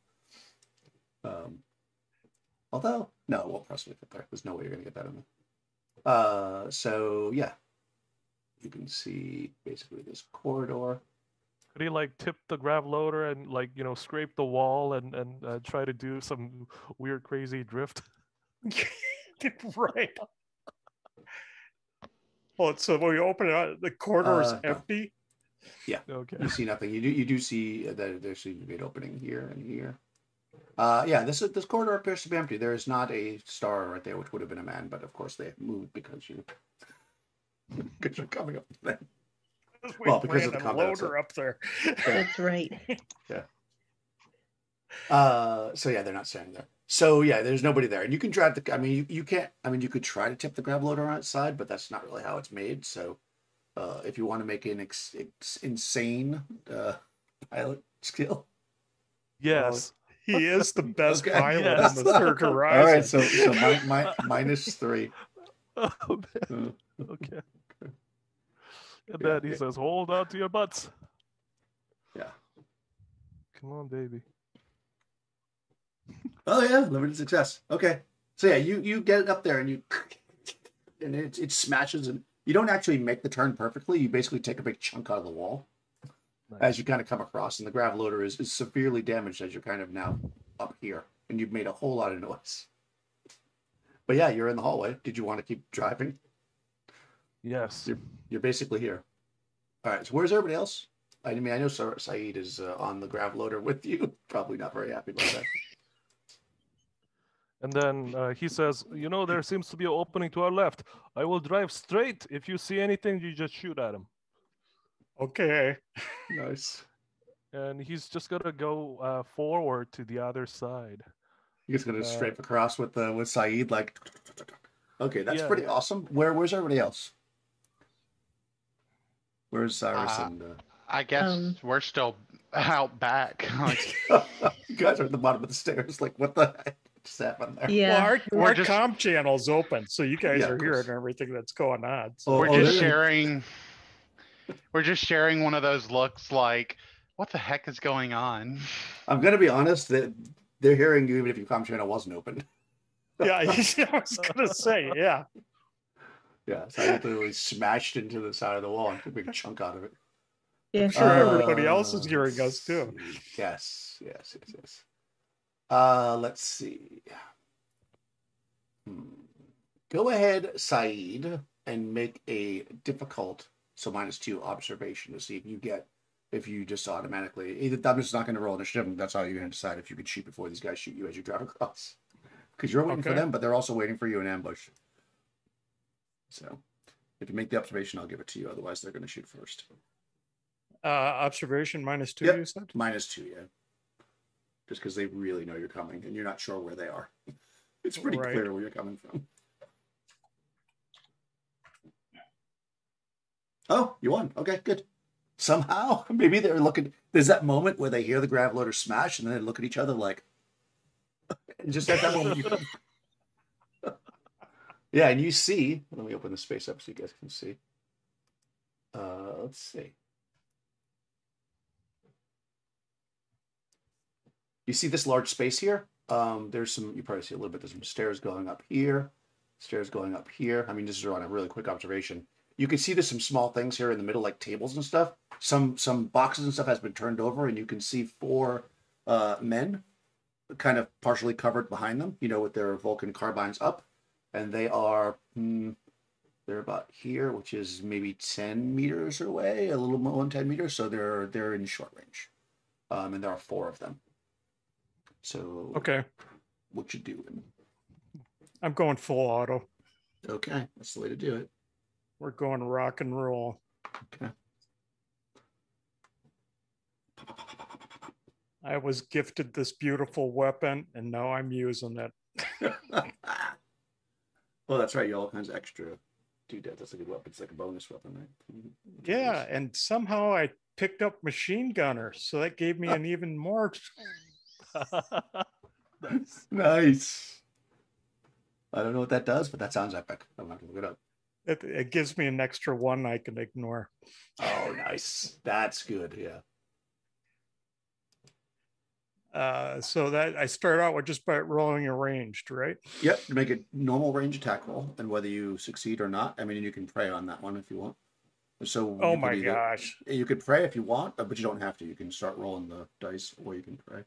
Although, no, it won't possibly fit there. There's no way you're going to get that in there. So yeah, you can see basically this corridor. Could he like tip the grav loader and like, scrape the wall and try to do some weird, crazy drift? Right. Well, so when we open it up, the corridor is empty. Yeah. Okay. You see nothing. You do see that there seems to be an opening here and here. Yeah, this corridor appears to be empty. There is not a star right there, which would have been a man, but of course they moved because you because you're coming up to them. We Well, because ran of the a combat loader up there. That's right. So yeah, they're not standing there. So yeah, there's nobody there, and you can drive the. I mean, you can't. I mean, you could try to tip the grav loader on its side, but that's not really how it's made. So, if you want to make an insane pilot skill, Yes. He is the best Okay. pilot Yes. in the third horizon. all right. So -3. Oh, man. Okay. And then he says, "Hold on to your butts." Yeah. Come on, baby. Oh yeah, limited success. Okay. So yeah, you get it up there and it smashes, and you don't actually make the turn perfectly. You basically take a big chunk out of the wall Nice. as you kind of come across, and the grav loader is severely damaged as you're kind of now up here, and you've made a whole lot of noise. But yeah, you're in the hallway. Did you want to keep driving? Yes. You're basically here. All right. So where's everybody else? I mean, I know Saeed is on the grav loader with you. Probably not very happy about that. And then he says, "You know, there seems to be an opening to our left. I will drive straight. If you see anything, you just shoot at him." Okay. Nice. And he's just gonna go forward to the other side. You're just gonna strafe across with Saeed, like. Okay, that's Yeah, pretty yeah. awesome. Where's everybody else? Where's Cyrus and? I guess we're still out back. Like, You guys are at the bottom of the stairs. Like, what the heck just happened there? Yeah. Well, We're our just- comm channel's open, so you guys Yeah, are of course. hearing everything that's going on. So. Oh, we're they're just gonna- sharing. We're just sharing one of those looks like, what the heck is going on? I'm gonna be honest that they're hearing you even if your comm channel wasn't open. Yeah, I was gonna say, yeah. Yeah, so I literally smashed into the side of the wall and took a big chunk out of it. Yeah. I'm sure everybody else is hearing us too. Yes. Let's see. Go ahead, Saeed, and make a difficult, so -2 observation to see if you just automatically. I'm just not going to roll initiative. That's how you're going to decide if you can shoot before these guys shoot you as you drive across. Because you're waiting for Okay. them, but they're also waiting for you in ambush. So, if you make the observation, I'll give it to you. Otherwise, they're going to shoot first. Observation -2, Yep. you said? -2, yeah. Just because they really know you're coming and you're not sure where they are. It's pretty Right. clear where you're coming from. Oh, you won. Okay, good. Somehow, maybe they're looking. There's that moment where they hear the grav loader smash and then they look at each other like, and just at that moment, yeah, and you see. Let me open the space up so you guys can see. Let's see. You see this large space here? There's some. You probably see a little bit. There's some stairs going up here. Stairs going up here. I mean, this is on a really quick observation. You can see there's some small things here in the middle, like tables and stuff. Some boxes and stuff has been turned over, and you can see 4 men kind of partially covered behind them, with their Vulcan carbines up. And they are, they're about here, which is maybe 10 meters away, a little more than 10 meters. So they're in short range. And there are 4 of them. So, Okay. What you doing? I'm going full auto. Okay, that's the way to do it. We're going rock and roll. Okay. I was gifted this beautiful weapon, and now I'm using it. Well, that's right. You all kinds of extra do that. That's a good weapon. It's like a bonus weapon, right? Yeah, and somehow I picked up machine gunner, so that gave me an even more. Nice. Nice. I don't know what that does, but that sounds epic. I'm not gonna look it up. It gives me an extra 1 I can ignore. Oh, nice. That's good. Yeah. So that I start out with just by rolling a ranged, right? Yep. You make a normal range attack roll, and whether you succeed or not, I mean, you can pray on that one if you want. So. Oh you my could either- gosh. You could pray if you want, but you don't have to. You can start rolling the dice, or you can pray.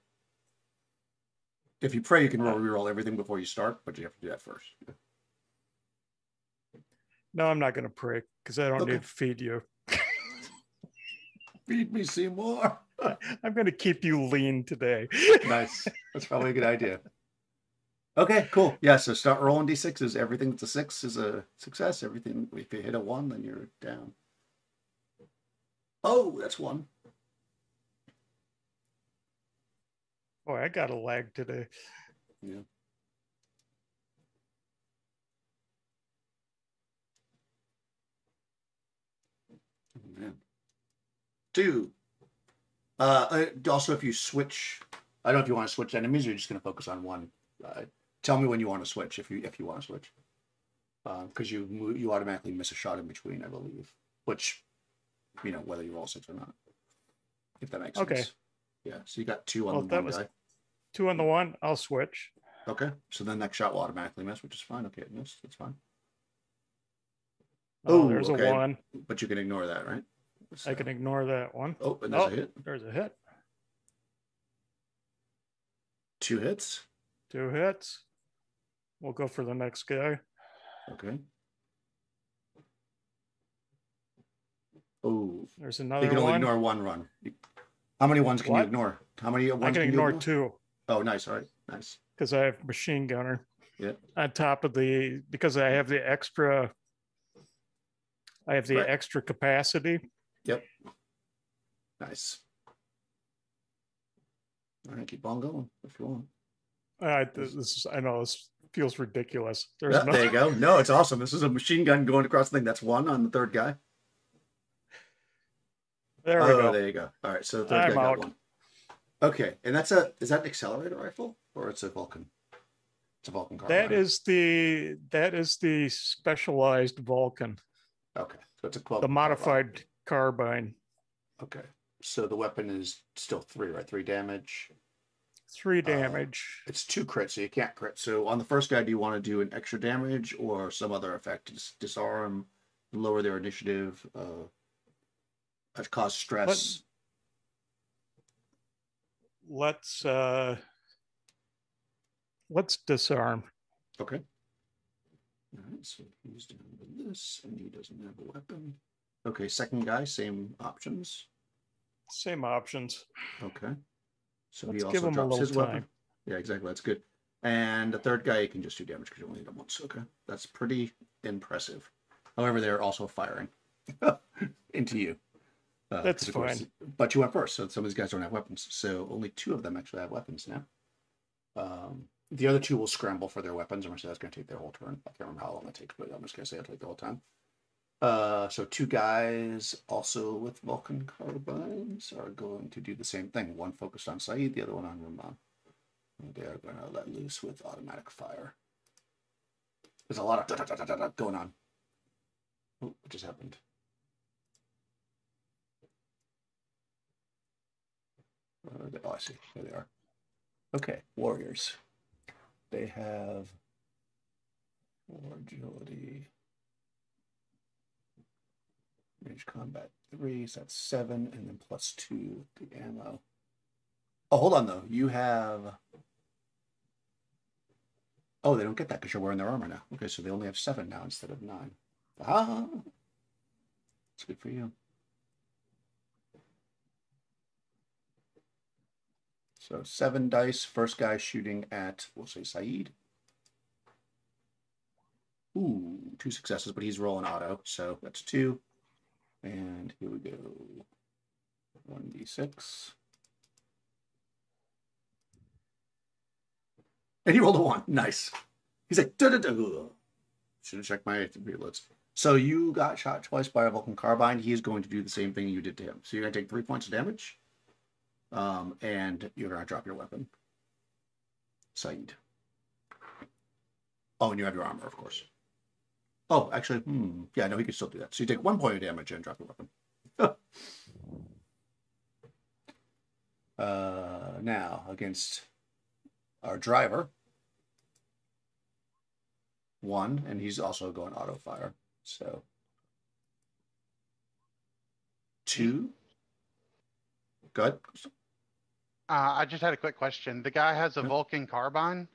If you pray, you can reroll everything before you start, but you have to do that first. No, I'm not going to pray because I don't Okay. need to feed you. Feed me, Seymour. I'm going to keep you lean today. Nice. That's probably a good idea. Okay, cool. Yeah, so start rolling d6s. Everything that's a 6 is a success. Everything, if you hit a 1, then you're down. Oh, that's 1. Boy, I got a lag today. Yeah. Oh, man. 2. Also, if you switch, I don't know if you want to switch enemies, or you're just going to focus on one. Tell me when you want to switch, if you want to switch, because you automatically miss a shot in between, I believe. Which, whether you roll 6 or not, if that makes sense. Yeah. So you got 2 on Well, the that one was guy. 2 on the 1. I'll switch. Okay. So then next shot will automatically miss, which is fine. Okay, it missed. That's fine. Oh, Oh, there's okay. a 1. But you can ignore that, right? I can ignore that one. Oh, and there's a hit. There's a hit. 2 hits. 2 hits. We'll go for the next guy. Okay. Oh, There's you another can only one. ignore 1 run. How many ones can you What? ignore? How many I ones can you ignore 2 Oh, nice. All right, nice. because I have machine gunner. Yeah. On top of because I have the extra. I have the Right. extra capacity. Yep. Nice. All right, keep on going if you want. I know this feels ridiculous. There's Yeah, there you go. No, it's awesome. This is a machine gun going across the thing. That's 1 on the third guy. There we go. There you go. All right, so the third guy got 1. Okay, and is that an accelerator rifle or it's a Vulcan? It's a Vulcan carbine. That is the specialized Vulcan. Okay, so it's a the modified carbine. Okay, so the weapon is still 3, right? 3 damage. 3 damage. It's 2 crits, so you can't crit. So on the first guy, do you want to do an extra damage or some other effect to disarm, lower their initiative, cause stress? Let's disarm. Okay. All right, so he's down with this, and he doesn't have a weapon. Okay, second guy, same options. Same options. Okay. So Let's he give also him drops a his little weapon. time. Yeah, exactly. That's good. And the third guy, you can just do damage because you only need him once. Okay, that's pretty impressive. However, they're also firing into you. That's fine. Course, but you went first, so some of these guys don't have weapons. So only 2 of them actually have weapons now. The other 2 will scramble for their weapons. I'm going to say that's going to take their whole turn. I can't remember how long that takes, but I'm just going to say it'll take the whole time. So 2 guys also with Vulcan carbines are going to do the same thing. One focused on Saeed, the other one on Ramon. And they are going to let loose with automatic fire. There's a lot of going on. Oh, what just happened? Oh, I see. There they are. Okay, warriors. They have 4 agility. Range combat 3, so that's 7, and then plus 2 with the ammo. Oh, hold on though. You have. Oh, they don't get that because you're wearing their armor now. Okay, so they only have 7 now instead of 9. Ah, that's good for you. So 7 dice. First guy shooting at, we'll say Saeed. Ooh, 2 successes, but he's rolling auto, so that's 2. And here we go. 1d6. And he rolled a 1. Nice. He's like, da-da-da. Should have checked my reloads. So you got shot twice by a Vulcan carbine. He is going to do the same thing you did to him. So you're going to take 3 points of damage. And you're going to drop your weapon. Saeed. Oh, and you have your armor, of course. Oh, actually, yeah, no, he can still do that. So you take 1 point of damage and drop your weapon. Now, against our driver. 1, and he's also going auto fire. So 2. Good. I just had a quick question. The guy has a Vulcan carbine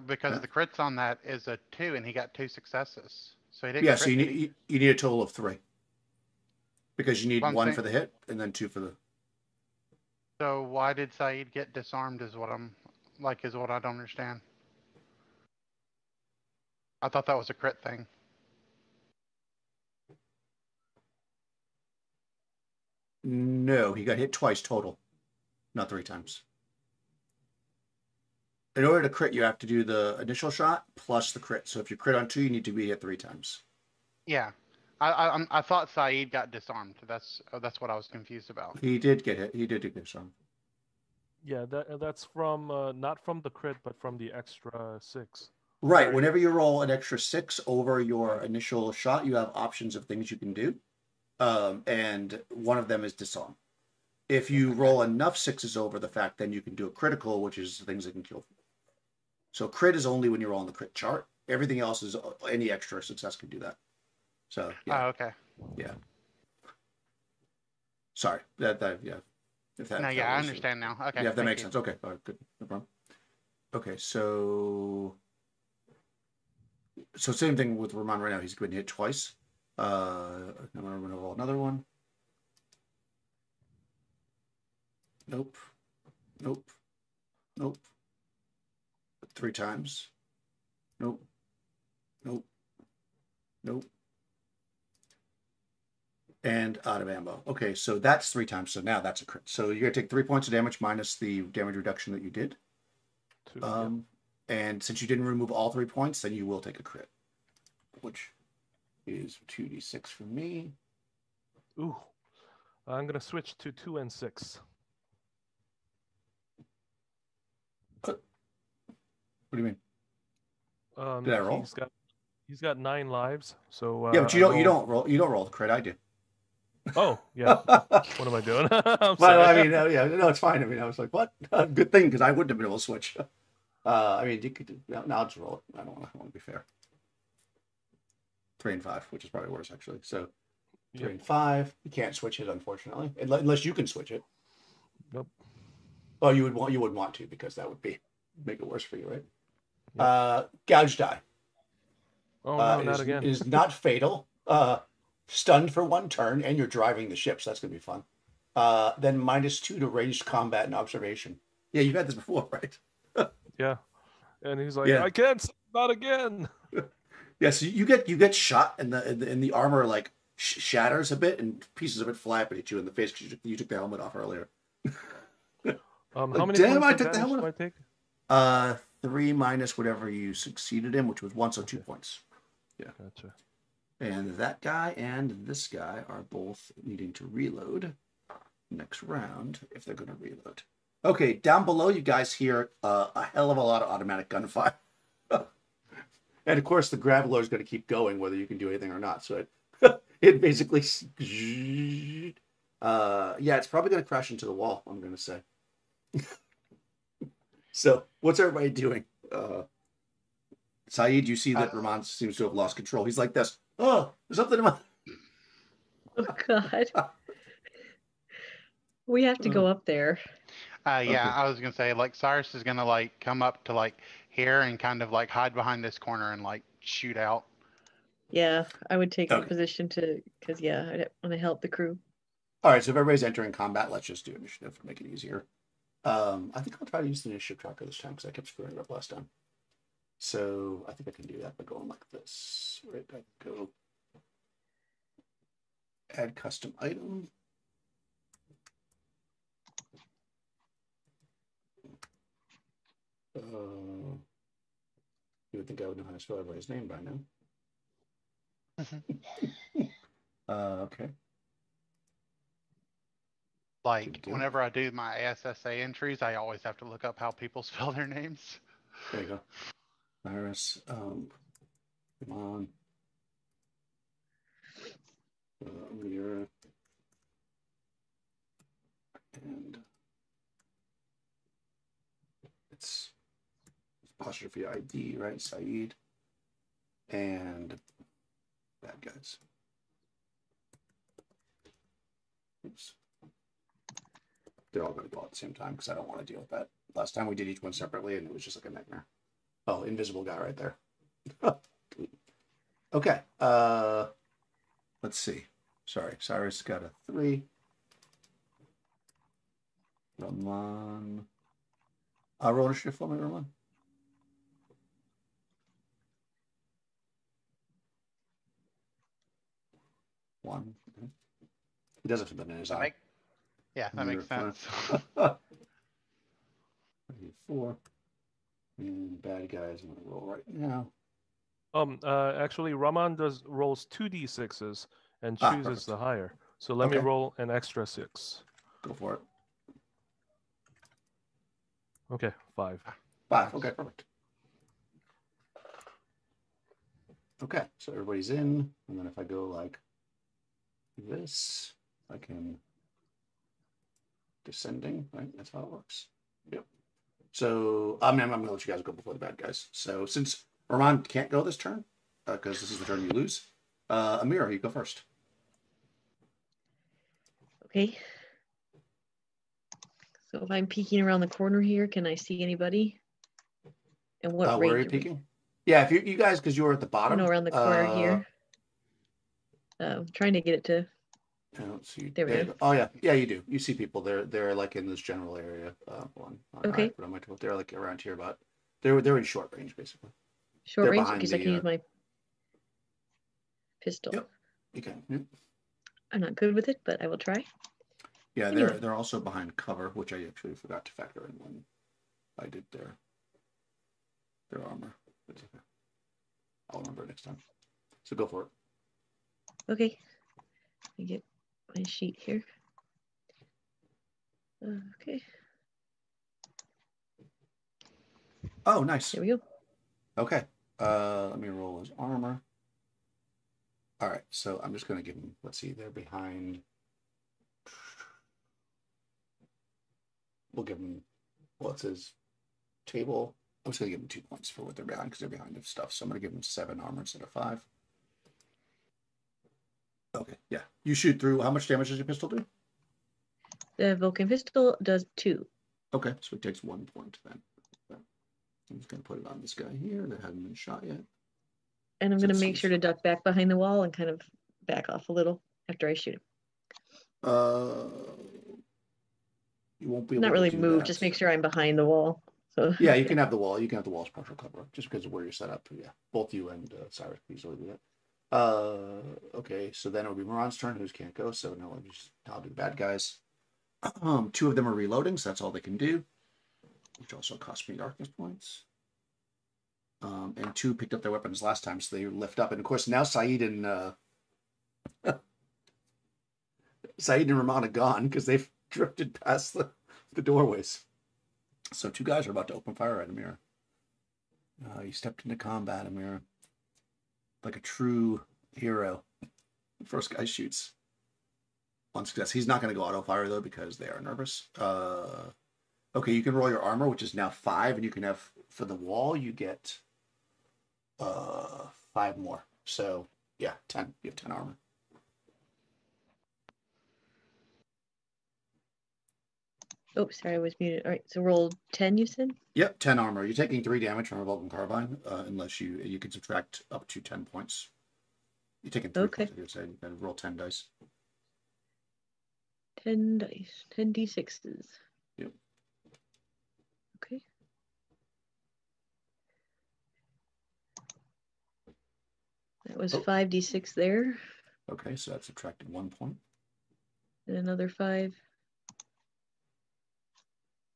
because the crits on that is a 2, and he got 2 successes. So he didn't. Yeah, so you need a total of 3 because you need 1 for the hit and then 2 for the. So why did Saeed get disarmed? Is what I don't understand. I thought that was a crit thing. No, he got hit twice total, not 3 times. In order to crit, you have to do the initial shot plus the crit. So if you crit on 2, you need to be hit 3 times. Yeah, I thought Saeed got disarmed. That's what I was confused about. He did get hit. He did get some. Yeah, that's from not from the crit, but from the extra 6. Right. Right. Whenever you roll an extra 6 over your initial shot, you have options of things you can do. And one of them is disarm. If you roll enough 6s over the fact, then you can do a critical, which is things that can kill. So crit is only when you're on the crit chart. Everything else is any extra success can do that. So yeah. Oh, okay. Yeah. Sorry. That yeah. If that, No, if yeah, that I was- understand now. Okay. Yeah, if that thank makes you. sense. Okay. All right, good. No problem. Okay, so same thing with Ramon right now. He's been hit twice. I'm gonna roll another one. Nope. Nope. Nope. 3 times. Nope. Nope. Nope. And out of ammo. Okay, so that's 3 times. So now that's a crit. So you're gonna take 3 points of damage minus the damage reduction that you did. 2. Yep. And since you didn't remove all 3 points, then you will take a crit, which is 2d6 for me. Ooh, I'm gonna switch to 2 and 6. What do you mean? Did I roll? He's got 9 lives. So Yeah, but you don't roll the crit. I do. Oh yeah. What am I doing? I'm Well, sorry. I mean, yeah, no, it's fine. I mean, I was like, what? Good thing, because I wouldn't have been able to switch. I mean, you could. No, I'll just roll it. I don't want to be fair. 3 and 5, which is probably worse actually. So 3 and 5. You can't switch it, unfortunately, unless you can switch it. Nope. Oh, you wouldn't want to, because that would make it worse for you, right? Yep. Gouge die. Oh no, not again. Is not fatal. Stunned for 1 turn, and you're driving the ship, so that's gonna be fun. Then -2 to ranged combat and observation. Yeah, you've had this before, right? Yeah. And he's like, Yeah. I can't, not again. Yeah, so you get shot, and the armor like shatters a bit, and pieces of it fly up at you in the face because you took the helmet off earlier. How Like, many damn, points I of took the damage helmet do I off. take? 3 minus whatever you succeeded in, which was 1, so 2 Okay. points. Yeah. Gotcha. And that guy and this guy are both needing to reload next round if they're going to reload. Okay, down below you guys hear a hell of a lot of automatic gunfire. And of course the Graveler is going to keep going whether you can do anything or not. So it basically yeah, it's probably going to crash into the wall, I'm going to say. So what's everybody doing? Saeed, you see that Ramon seems to have lost control. He's like this. Oh, there's something in my... Oh God. We have to go up there. Yeah, Okay. I was gonna say, like, Cyrus is gonna like come up to like here and kind of like hide behind this corner and like shoot out. Yeah, I would take a Okay. position because yeah, I want to help the crew. All right, so if everybody's entering combat, let's just do initiative to make it easier. I think I'll try to use the initiative tracker this time because I kept screwing it up last time. So I think I can do that by going like this. Right, I go add custom item. You would think I would know how to spell everybody's name by now. Okay. Like, Good deal. whenever I do my ASSA entries, I always have to look up how people spell their names. There you go. Iris, come on. Mira. And it's apostrophe ID, right? Saeed. And bad guys. Oops. They're all going to go at the same time because I don't want to deal with that. Last time we did each one separately and it was just like a nightmare. Oh, invisible guy right there. Okay. Let's see. Sorry, Cyrus got a 3. Ramon. Roll initiative for me, Ramon. 1. Okay. He does have something in his eye. Yeah, that makes sense. 4. And bad guys, I'm going to roll right now. Actually, Raman rolls 2d6s and Ah, chooses perfect. the higher. So let me Okay. roll an extra 6. Go for it. Okay, 5. 5. Okay, perfect. Okay, so everybody's in, and then if I go like this, I can descending, right? That's how it works. Yep. So I'm gonna let you guys go before the bad guys. So since Rahman can't go this turn, because this is the turn you lose, Amira, you go first. Okay. So if I'm peeking around the corner here, can I see anybody? And what Where are range you are we? peeking? Yeah, if you guys, because you were at the bottom. No, around the corner here. Trying to get it to. I don't see. There we go. Oh yeah, yeah, you do. You see people. They're like in this general area. Okay. But I'm they're like around here, but they're in short range basically. Short They're range, behind because I the, can use my pistol. Yep. You can. Yep. I'm not good with it, but I will try. Yeah, Anyway. they're also behind cover, which I actually forgot to factor in when I did their armor. It's okay. I'll remember it next time. So go for it. Okay. Let me get my sheet here. Okay. Oh, nice. There we go. Okay. Let me roll his armor. All right. So I'm just gonna give him. Let's see. They're behind. We'll give him. What's his table? I'm just gonna give him 2 points for what they're behind because they're behind of stuff. So I'm gonna give him 7 armor instead of 5. Okay. Yeah. You shoot through. How much damage does your pistol do? The Vulcan pistol does 2. Okay. So it takes 1 point then. I'm just going to put it on this guy here that hasn't been shot yet. And I'm going to make sure to duck back behind the wall and kind of back off a little after I shoot him. You won't be able Not really to do move, that. just make sure I'm behind the wall. So yeah, you can have the wall. You can have the wall's partial cover just because of where you're set up. Yeah, both you and Cyrus can easily do that. Okay, so then it'll be Moran's turn, who can't go. So now I'll do the bad guys. 2 of them are reloading, so that's all they can do, which also cost me darkness points. And 2 picked up their weapons last time, so they lift up. And of course, now Saeed and Rahman are gone because they've drifted past the doorways. So 2 guys are about to open fire at Amira. You stepped into combat, Amira, like a true hero. The first guy shoots. One success. He's not going to go auto fire though because they are nervous. Okay, you can roll your armor, which is now 5, and you can have for the wall you get 5 more. So yeah, 10. You have 10 armor. oh, sorry, I was muted. All right, so roll 10, you said? Yep, 10 armor. You're taking 3 damage from a Vulcan carbine, unless you can subtract up to 10 points. You're taking 3 Okay. points, I should say. You can roll 10 dice. 10 dice, 10 d6s. Yep. Okay. That was 5d6 there. Okay, so that's subtracted 1 point. And another 5.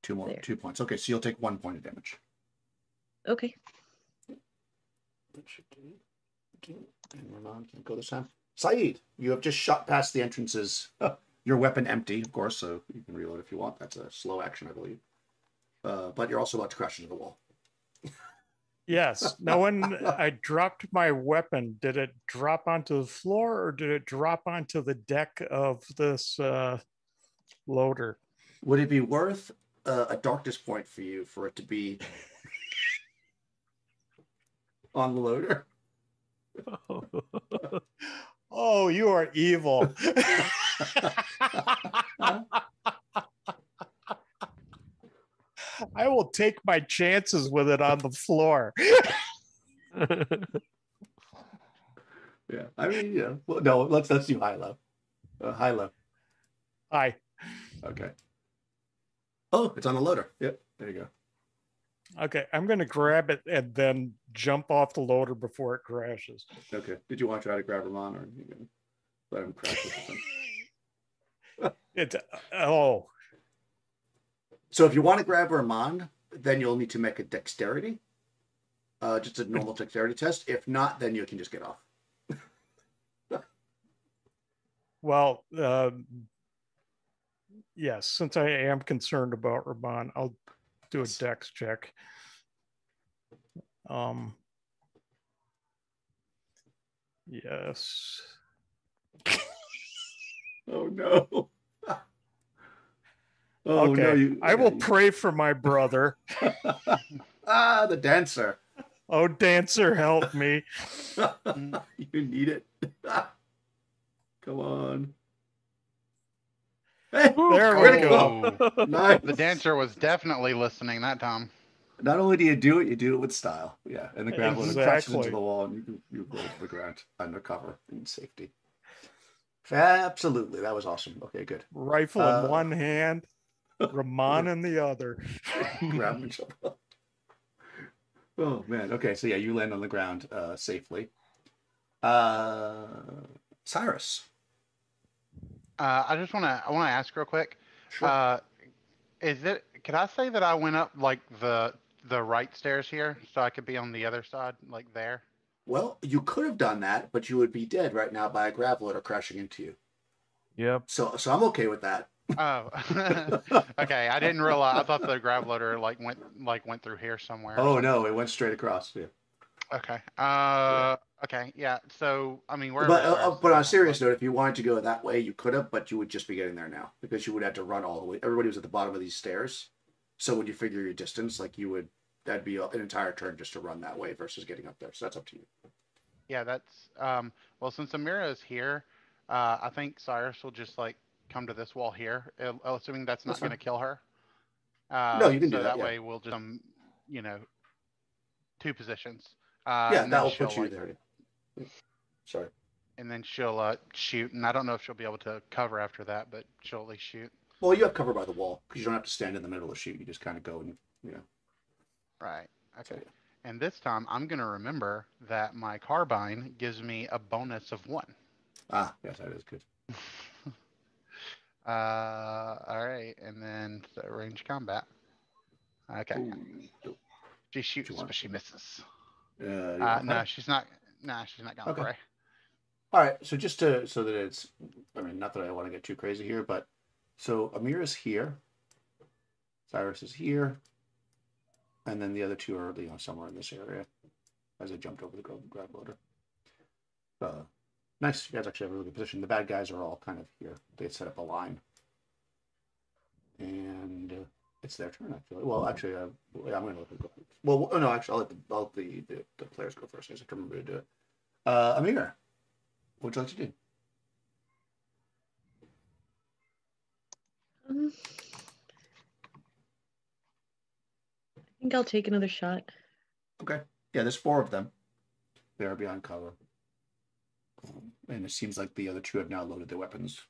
2 more, there. 2 points. Okay, so you'll take 1 point of damage. Okay. That should do. And Ramon can't go this time. Saeed, you have just shot past the entrances. Your weapon empty, of course, so you can reload if you want. That's a slow action, I believe. But you're also about to crash into the wall. Yes. Now, when I dropped my weapon, did it drop onto the floor or did it drop onto the deck of this loader? Would it be worth a darkness point for you for it to be on the loader? Oh, you are evil. I will take my chances with it on the floor. Yeah, I mean, yeah. Well, no, let's do high-low. High-low. Hi. Okay. Oh, it's on the loader. Yep, there you go. Okay, I'm going to grab it and then jump off the loader before it crashes. Okay. Did you want to try to grab Ramon or you gonna Let him crash with them. It's oh, So if you want to grab Ramon, then you'll need to make a dexterity. Just a normal dexterity test. If not, then you can just get off. well, yes. Since I am concerned about Ramon, I'll do a dex check. Yes. Oh no. Oh Okay. no, you I will pray for my brother. the dancer. Oh, dancer, help me. You need it. Come on. Hey, There we critical. go. Nice. The dancer was definitely listening that time. Not only do you do it with style. Yeah, and the grappler crashes into Exactly. the wall, and you roll to the ground under cover in safety. Absolutely, that was awesome. Okay, good. Rifle in one hand, Ramon in the other. Grab and shovel. Oh man. Okay, so yeah, you land on the ground safely. Cyrus. I want to ask real quick. Sure. Could I say that I went up like the right stairs here, so I could be on the other side, like there? Well, you could have done that, but you would be dead right now by a graveler crashing into you. Yep. So I'm okay with that. Oh, okay. I didn't realize. I thought the grav loader went through here somewhere. Oh no, it went straight across. Yeah. Okay. Yeah. Okay. Yeah. So I mean, But on a serious note, if you wanted to go that way, you could have, but you would just be getting there now because you would have to run all the way. Everybody was at the bottom of these stairs, so when you figure your distance, like that'd be an entire turn just to run that way versus getting up there. So that's up to you. Yeah, that's well, since Amira is here, I think Cyrus will just like come to this wall here, assuming that's not going to kill her. No, you can do so that. that way we'll just two positions. Yeah, that will put you there. Sorry. And then she'll shoot, and I don't know if she'll be able to cover after that, but she'll at least shoot. Well, you have cover by the wall because you don't have to stand in the middle to shoot. You just kind of go and Right. Okay. And this time, I'm going to remember that my carbine gives me a bonus of 1. Ah, yes, that is good. All right. And then range combat. Okay. Ooh. She shoots, but she misses. No, she's not. Nah, she's not going to pray. All right. So just so that it's, I mean, not that I want to get too crazy here, but so Amira's here. Cyrus is here. And then the other two are, somewhere in this area as I jumped over the grab loader. Nice. You guys actually have a really good position. The bad guys are all kind of here. They set up a line. And it's their turn, actually. Well, actually, I'm going to let them go. Well, no, actually, I'll let the players go first. I have to remember to do it. Amira, what would you like to do? I think I'll take another shot. Okay. Yeah, there's 4 of them. They are beyond cover. And it seems like the other 2 have now loaded their weapons.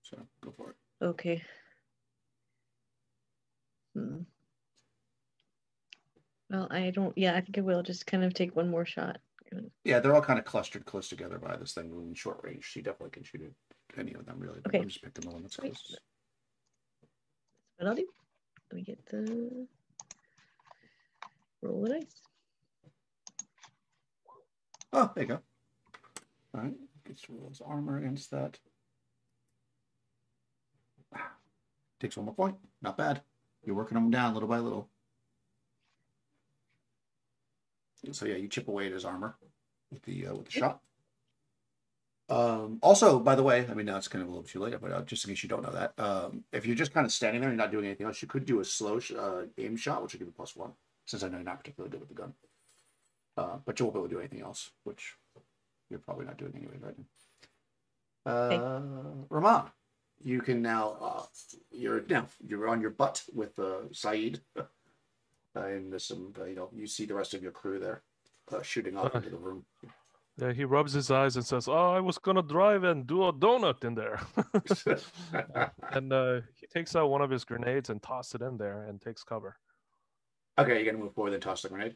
So go for it. Okay. Well, I think I will just kind of take one more shot. Yeah, they're all kind of clustered close together by this thing in short range. So you definitely can shoot at any of them, really. Okay. I'll just pick the one that's closest. That's what I'll do. Let me get the roll the dice. Oh, there you go. All right. Gets to roll his armor against that. Takes 1 more point. Not bad. You're working them down little by little. So yeah, you chip away at his armor with the shot. Also, by the way, I mean, now it's kind of a little too late, but just in case you don't know that, if you're just kind of standing there and you're not doing anything else, you could do a slow aim shot, which will give you +1, since I know you're not particularly good with the gun. But you won't be able to do anything else, which you're probably not doing anyway right now. Ramon, you can now, you're on your butt with Saeed. And there's some, you see the rest of your crew there shooting off into the room. Yeah, he rubs his eyes and says, "Oh, I was gonna drive and do a donut in there." And he takes out one of his grenades and tosses it in there and takes cover. Okay, you're gonna move forward and toss the grenade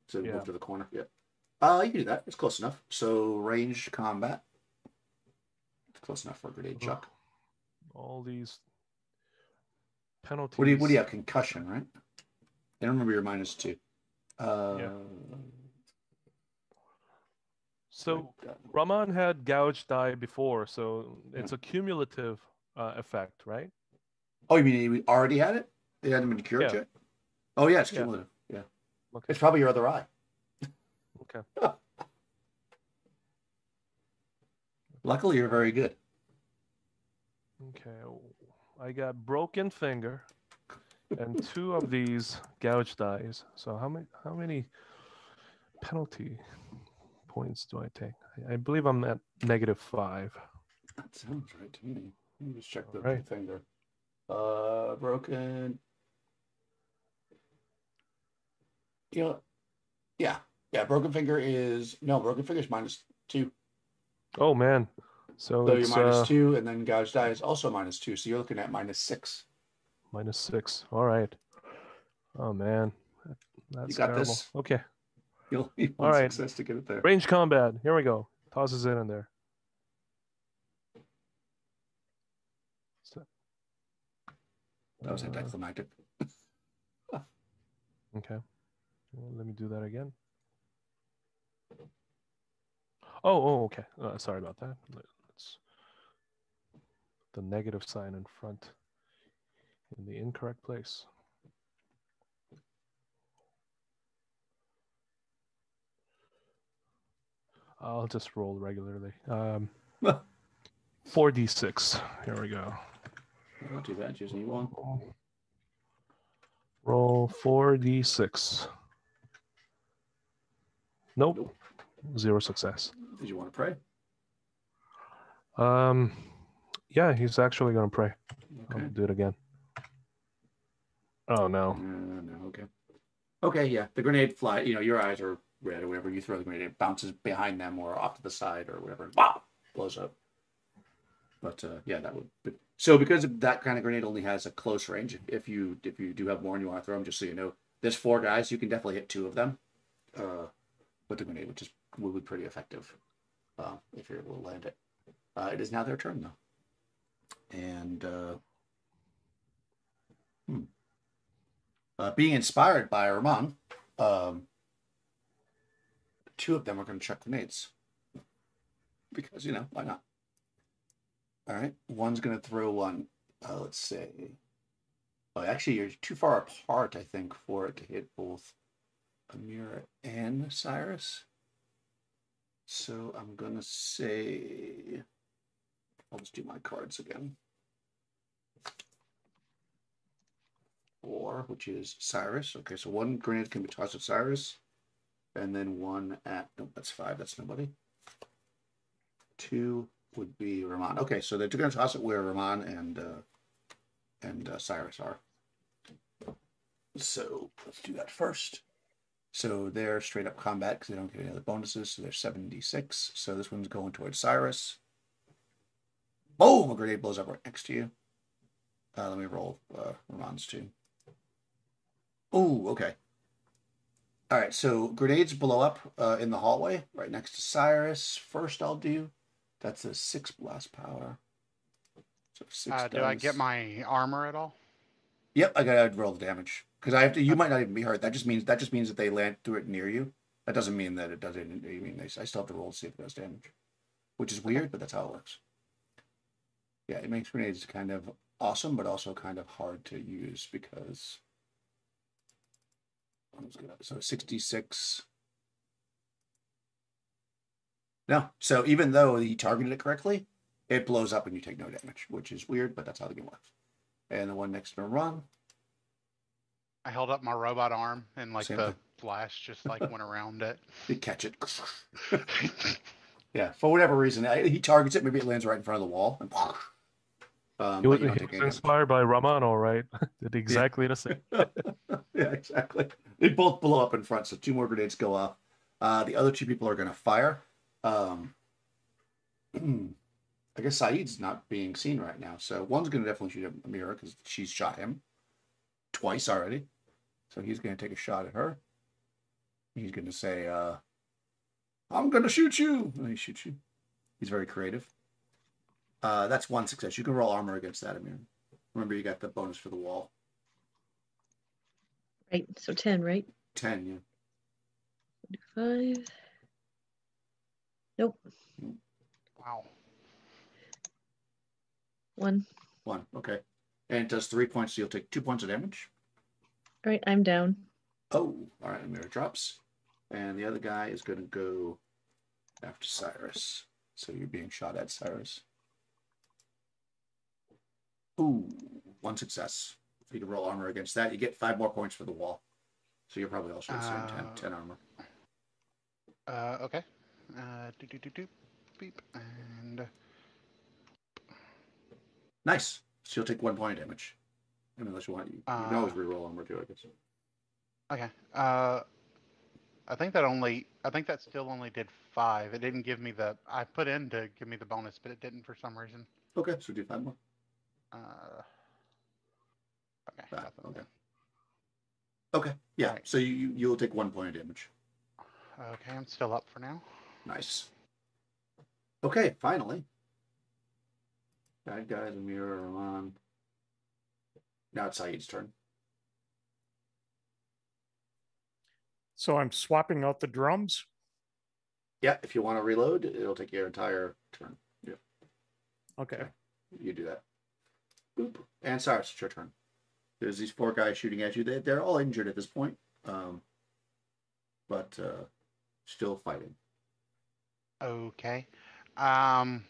to move to the corner. Yeah. You can do that. It's close enough. So range combat. close enough for a grenade, Chuck. All these penalties. What do you have? Concussion, right? I don't remember your -2. Yeah. So Raman had gouge die before, so it's a cumulative effect, right? Oh, you mean he already had it? It hadn't been cured yet? Oh, yeah, it's cumulative. Yeah. Okay. It's probably your other eye. Okay. Luckily, you're very good. Okay. I got broken finger and 2 of these gouge dies. So how many penalty points do I take? I believe I'm at -5. That sounds right to me. Let me just check the Right. finger. Broken. You know, yeah. Broken finger is broken finger is -2. Oh man. So So it's you're -2, and then gouge die is also -2. So you're looking at -6. -6. All right. Oh man, that's You got terrible. this. Okay. You'll need All one right. success to get it there. Range combat. Here we go. Tosses it in there. That was anticlimactic. Okay. Well, let me do that again. Oh, okay. Sorry about that. Let's the negative sign in front in the incorrect place. I'll just roll regularly. 4d6. Here we go. Not too bad. Just need one. Roll 4d6. Nope. 0 success. Did you want to pray? Yeah, he's actually gonna pray. Okay. I'll do it again. Oh no. No. Okay. Okay. Yeah. The grenade fly. Your eyes are red or whatever. You throw the grenade, it bounces behind them or off to the side or whatever, and blows up. But yeah, that would. So because that kind of grenade only has a close range, if you do have more and you want to throw them, just so you know, there's 4 guys. You can definitely hit 2 of them with the grenade, which will be pretty effective if you're able to land it. It is now their turn though, and being inspired by Raman, 2 of them are going to chuck grenades because why not? All right, one's going to throw one. Let's say. Oh, actually, you're too far apart, I think, for it to hit both Amira and Cyrus. So I'm going to say. I'll just do my cards again. 4, which is Cyrus. Okay, so 1 grenade can be tossed at Cyrus, and then 1 at. Nope, that's 5. That's nobody. 2 would be Raman. Okay, so they're going to toss it where Raman and Cyrus are. So let's do that first. So they're straight up combat because they don't get any other bonuses. So they're 76. So this one's going towards Cyrus. Boom! A grenade blows up right next to you. Let me roll Raman's too. Oh, okay. All right, so grenades blow up in the hallway right next to Cyrus. First I'll do. That's a 6 blast power. So 6 do I get my armor at all? Yep, I gotta roll the damage. Because I have to. You might not even be hurt. That just means that they land through it near you. That doesn't mean that it doesn't. I mean, I still have to roll to see if it does damage, which is weird, but that's how it works. Yeah, it makes grenades kind of awesome, but also kind of hard to use because. So 66. No, so even though he targeted it correctly, it blows up and you take no damage, which is weird, but that's how the game works. And the one next to run. I held up my robot arm and Same the thing. flash just went around it. You catch it. Yeah, for whatever reason, he targets it. Maybe it lands right in front of the wall. He was inspired by Raman, all right. Did exactly the same. Yeah, exactly. They both blow up in front, so 2 more grenades go off. The other 2 people are going to fire. I guess Saeed's not being seen right now, so one's going to definitely shoot at Amira because she's shot him twice already. So he's going to take a shot at her. He's going to say, I'm going to shoot you. And he shoots you. He's very creative. That's one success. You can roll armor against that, Amir. Remember, you got the bonus for the wall. Right, so 10, right? 10, yeah. 5. Nope. Wow. 1. 1, okay. And it does 3 points, so you'll take 2 points of damage. All right, I'm down. Oh, all right, Amir drops. And the other guy is going to go after Cyrus. So you're being shot at, Cyrus. Ooh, 1 success. If you can roll armor against that, you get 5 more points for the wall. So you're probably also at the same 10 armor. Okay. Beep. And Nice. So you'll take 1 point of damage. Unless you want, you can always reroll armor too, I guess. okay. I think that still only did 5. It didn't give me I put in to give me the bonus, but it didn't for some reason. Okay, so do 5 more. Okay. 5, nothing okay. then. Okay, yeah. Right. So you'll take 1 point of damage. Okay, I'm still up for now. Nice. Okay, finally. Bad guys, Amir, Rahman. Now it's Saeed's turn. So I'm swapping out the drums. Yeah, if you want to reload, it'll take your entire turn. Yeah. Okay. You do that. Boop. And Cyrus, it's your turn. There's these 4 guys shooting at you. They're all injured at this point. But still fighting. Okay. I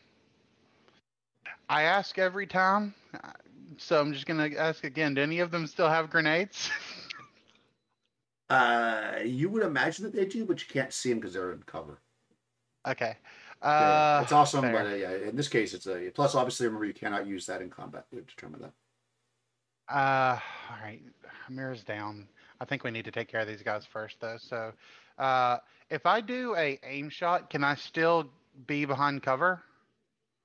ask every time, so I'm just gonna ask again. Do any of them still have grenades? You would imagine that they do, but you can't see them because they're in cover. Okay. Yeah, it's awesome, fair. but yeah, in this case, it's a plus. Obviously, remember you cannot use that in combat. You determine that. All right. Mirror's down. I think we need to take care of these guys first, though. So, if I do a aim shot, can I still be behind cover?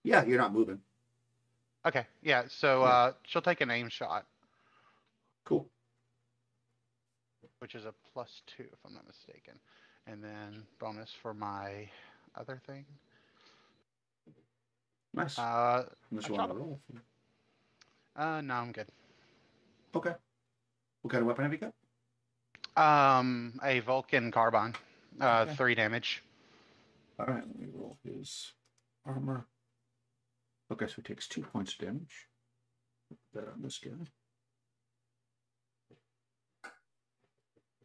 Yeah, you're not moving. Okay. Yeah. So, Yeah. she'll take an aim shot, Cool. which is a +2 if I'm not mistaken, and then bonus for my other thing. Nice. I Unless you shot want to him. roll. No, I'm good. Okay. What kind of weapon have you got? A Vulcan carbine. Okay. 3 damage. All right, let me roll his armor. Okay, so he takes 2 points of damage. Put that on this guy.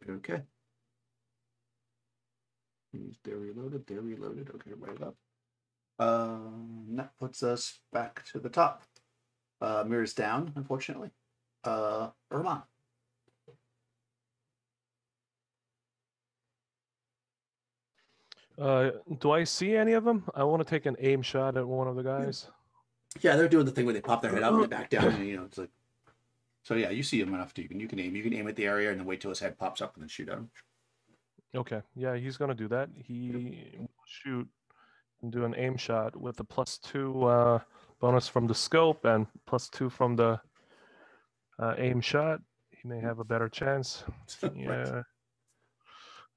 Okay. They're reloaded. They're reloaded. Okay, right up. That puts us back to the top. Mirror's down, unfortunately. Irma. Do I see any of them? I want to take an aim shot at one of the guys. Yeah, they're doing the thing where they pop their head up and they back down, and it's like. So yeah, you see him enough to you can aim. You can aim at the area and then wait till his head pops up and then shoot at him. Okay, yeah, he's gonna do that. He will shoot and do an aim shot with a +2 bonus from the scope and +2 from the aim shot. He may have a better chance. Yeah.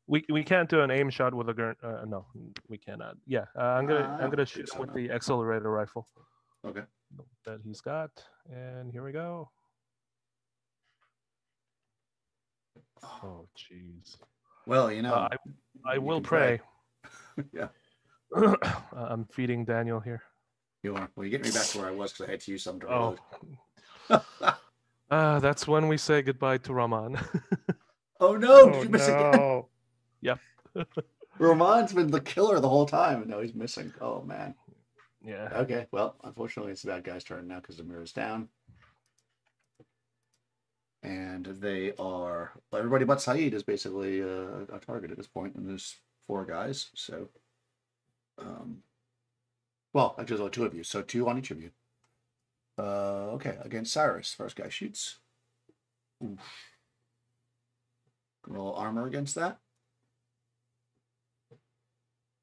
Right. We can't do an aim shot with a gun. No, we cannot. Yeah, I'm gonna shoot so, him with no. the accelerator rifle Okay. that he's got, and here we go. Oh, jeez. Well, I will can pray. Yeah. I'm feeding Daniel here. You are. Well, you get me back to where I was because I had to use something to Oh. reload. That's when we say goodbye to Rahman. Oh no! Did you miss again? No. Yep. Rahman's been the killer the whole time, and now he's missing. Oh man. Yeah. Okay. Well, unfortunately, it's the bad guy's turn now because the mirror's down, and they are. Well, everybody but Saeed is basically a target at this point, and there's 4 guys. So, well, actually, there's only 2 of you, so 2 on each of you. Okay, against Cyrus, first guy shoots. Oof. Roll armor against that.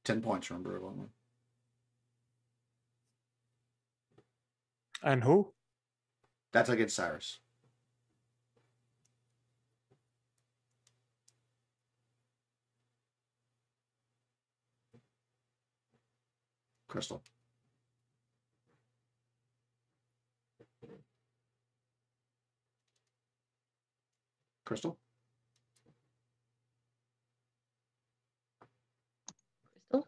10 points, remember. And who? That's against Cyrus. Crystal. Crystal? Crystal?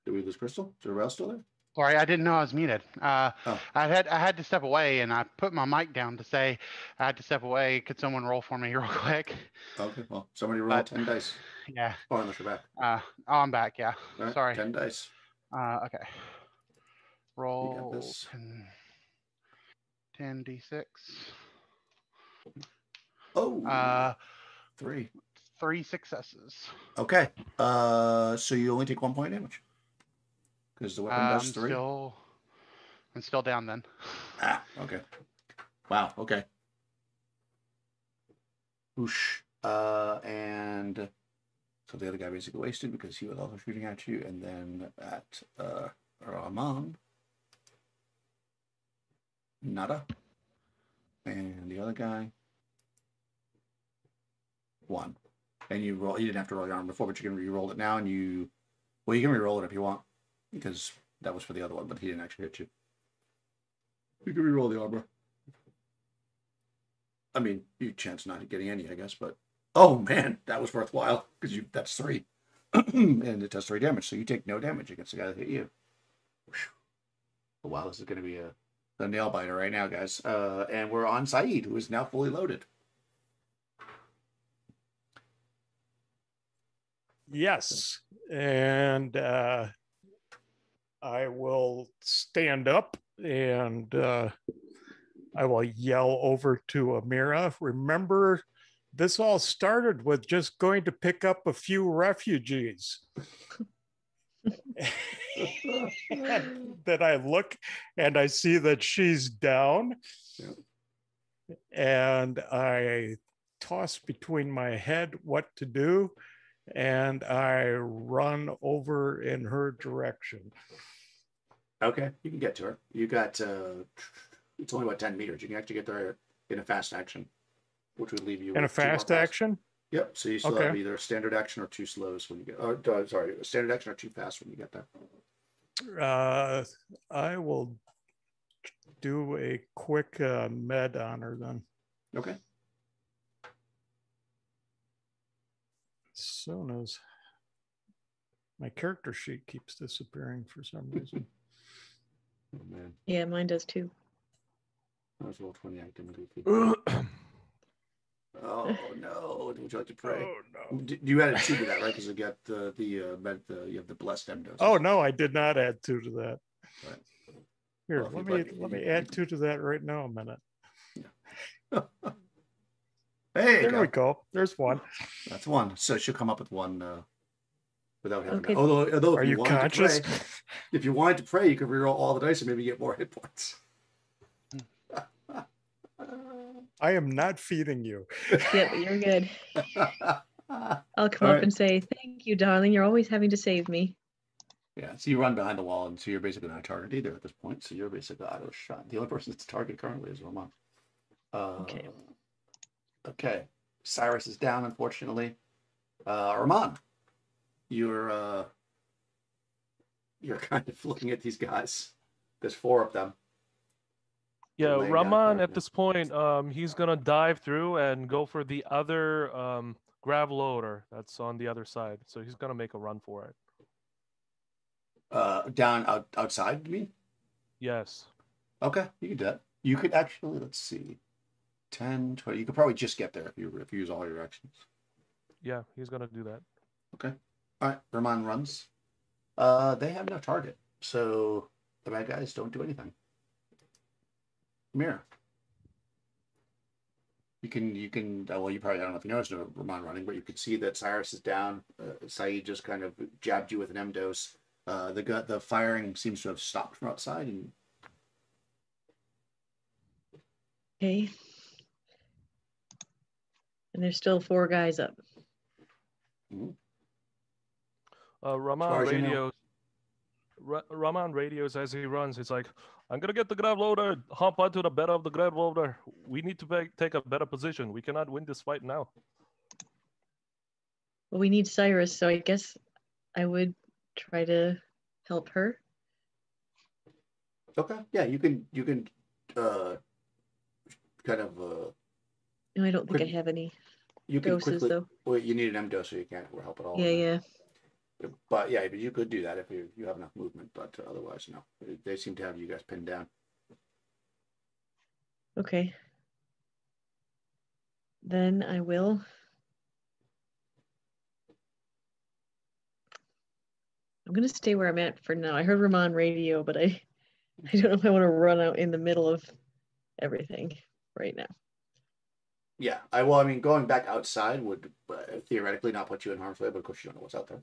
Did we lose Crystal? Is everybody else still there? Sorry, I didn't know I was muted. Oh. I had to step away, and I put my mic down to say I had to step away. Could someone roll for me real quick? Okay, well, somebody roll 10 dice. Yeah. Oh, unless you're back. Oh, I'm back. Yeah. All right, Sorry. 10 dice. Okay. You got Roll this. 10d6. Oh, 3. 3 successes. Okay. So you only take 1 point damage. Because the weapon does 3. I'm still down then. Ah, okay. Wow, okay. Whoosh. And so the other guy basically wasted because he was also shooting at you, and then at Rahman. Nada. And the other guy 1. And you roll. You didn't have to roll your armor before, but you can re-roll it now, and you can re-roll it if you want, because that was for the other one, but he didn't actually hit you. You can re-roll the armor. I mean, you chance not getting any, I guess, but oh man, that was worthwhile because that's 3, and it does 3 damage, so you take no damage against the guy that hit you. Oh, wow, this is going to be a nail biter right now, guys. And we're on Saeed, who is now fully loaded. Yes, and I will stand up and I will yell over to Amira. Remember, this all started with just going to pick up a few refugees. And then I look and I see that she's down. Yep. And I toss between my head what to do, and I run over in her direction. Okay, you can get to her. You got, it's only about 10 meters. You can actually get there in a fast action, which would leave you in a with 2 more fast action? Yep, so you still Okay. have either a standard action or 2 slows when you get, sorry, a standard action or 2 fast when you get there. I will do a quick med on her then. Okay. As soon as my character sheet keeps disappearing for some reason. Oh, man. Yeah, mine does too. That was roll 20 activity. Oh, no. Would you like to pray? Oh, no. You added 2 to that, right? Because you got you have the blessed endos. Oh, no, I did not add 2 to that. Right. Here, Well, let me add 2 to that right now a minute. Hey, there we go. There's 1. That's 1. So she'll come up with 1 without having Okay. to. Although Are if you wanted conscious? to pray, if you wanted to pray, you could reroll all the dice and maybe get more hit points. I am not feeding you. Yep, you're good. I'll come All up right. and say, "Thank you, darling. You're always having to save me." Yeah, so you run behind the wall, and so you're basically not a target either at this point. So you're basically out of shot. The only person that's a target currently is Roman. Okay. Okay. Cyrus is down, unfortunately. Roman, you're kind of looking at these guys. There's 4 of them. Yeah, laying down Rahman for at it. this point, he's gonna dive through and go for the other grav loader that's on the other side. So he's gonna make a run for it. Down outside, you mean? Yes. Okay, you can do that. You could actually, let's see, 10, 20. You could probably just get there if you use all your actions. Yeah, he's gonna do that. Okay. All right, Rahman runs. They have no target, so the bad guys don't do anything. Mira. You can. Well, you probably, I don't know if you noticed Rahman running, but you could see that Cyrus is down. Saeed just kind of jabbed you with an M-dose. The firing seems to have stopped from outside, and Okay. And there's still 4 guys up. Rahman far as you know. radios. Rahman radios as he runs. It's like, "I'm gonna get the grav loader. Hop onto the bed of the grav loader. We need to take a better position. We cannot win this fight now." Well, we need Cyrus, so I guess I would try to help her. Okay. Yeah, you can kind of No, I don't think I Quick- have any. You can doses, quickly. though. Well, you need an M dose, so you can't help at all. Yeah, yeah. But yeah, but you could do that if you have enough movement. But otherwise, no. They seem to have you guys pinned down. Okay. Then I will. I'm gonna stay where I'm at for now. I heard Ramon radio, but I don't know if I want to run out in the middle of everything right now. Yeah, I mean, going back outside would theoretically not put you in harm's way, but of course you don't know what's out there.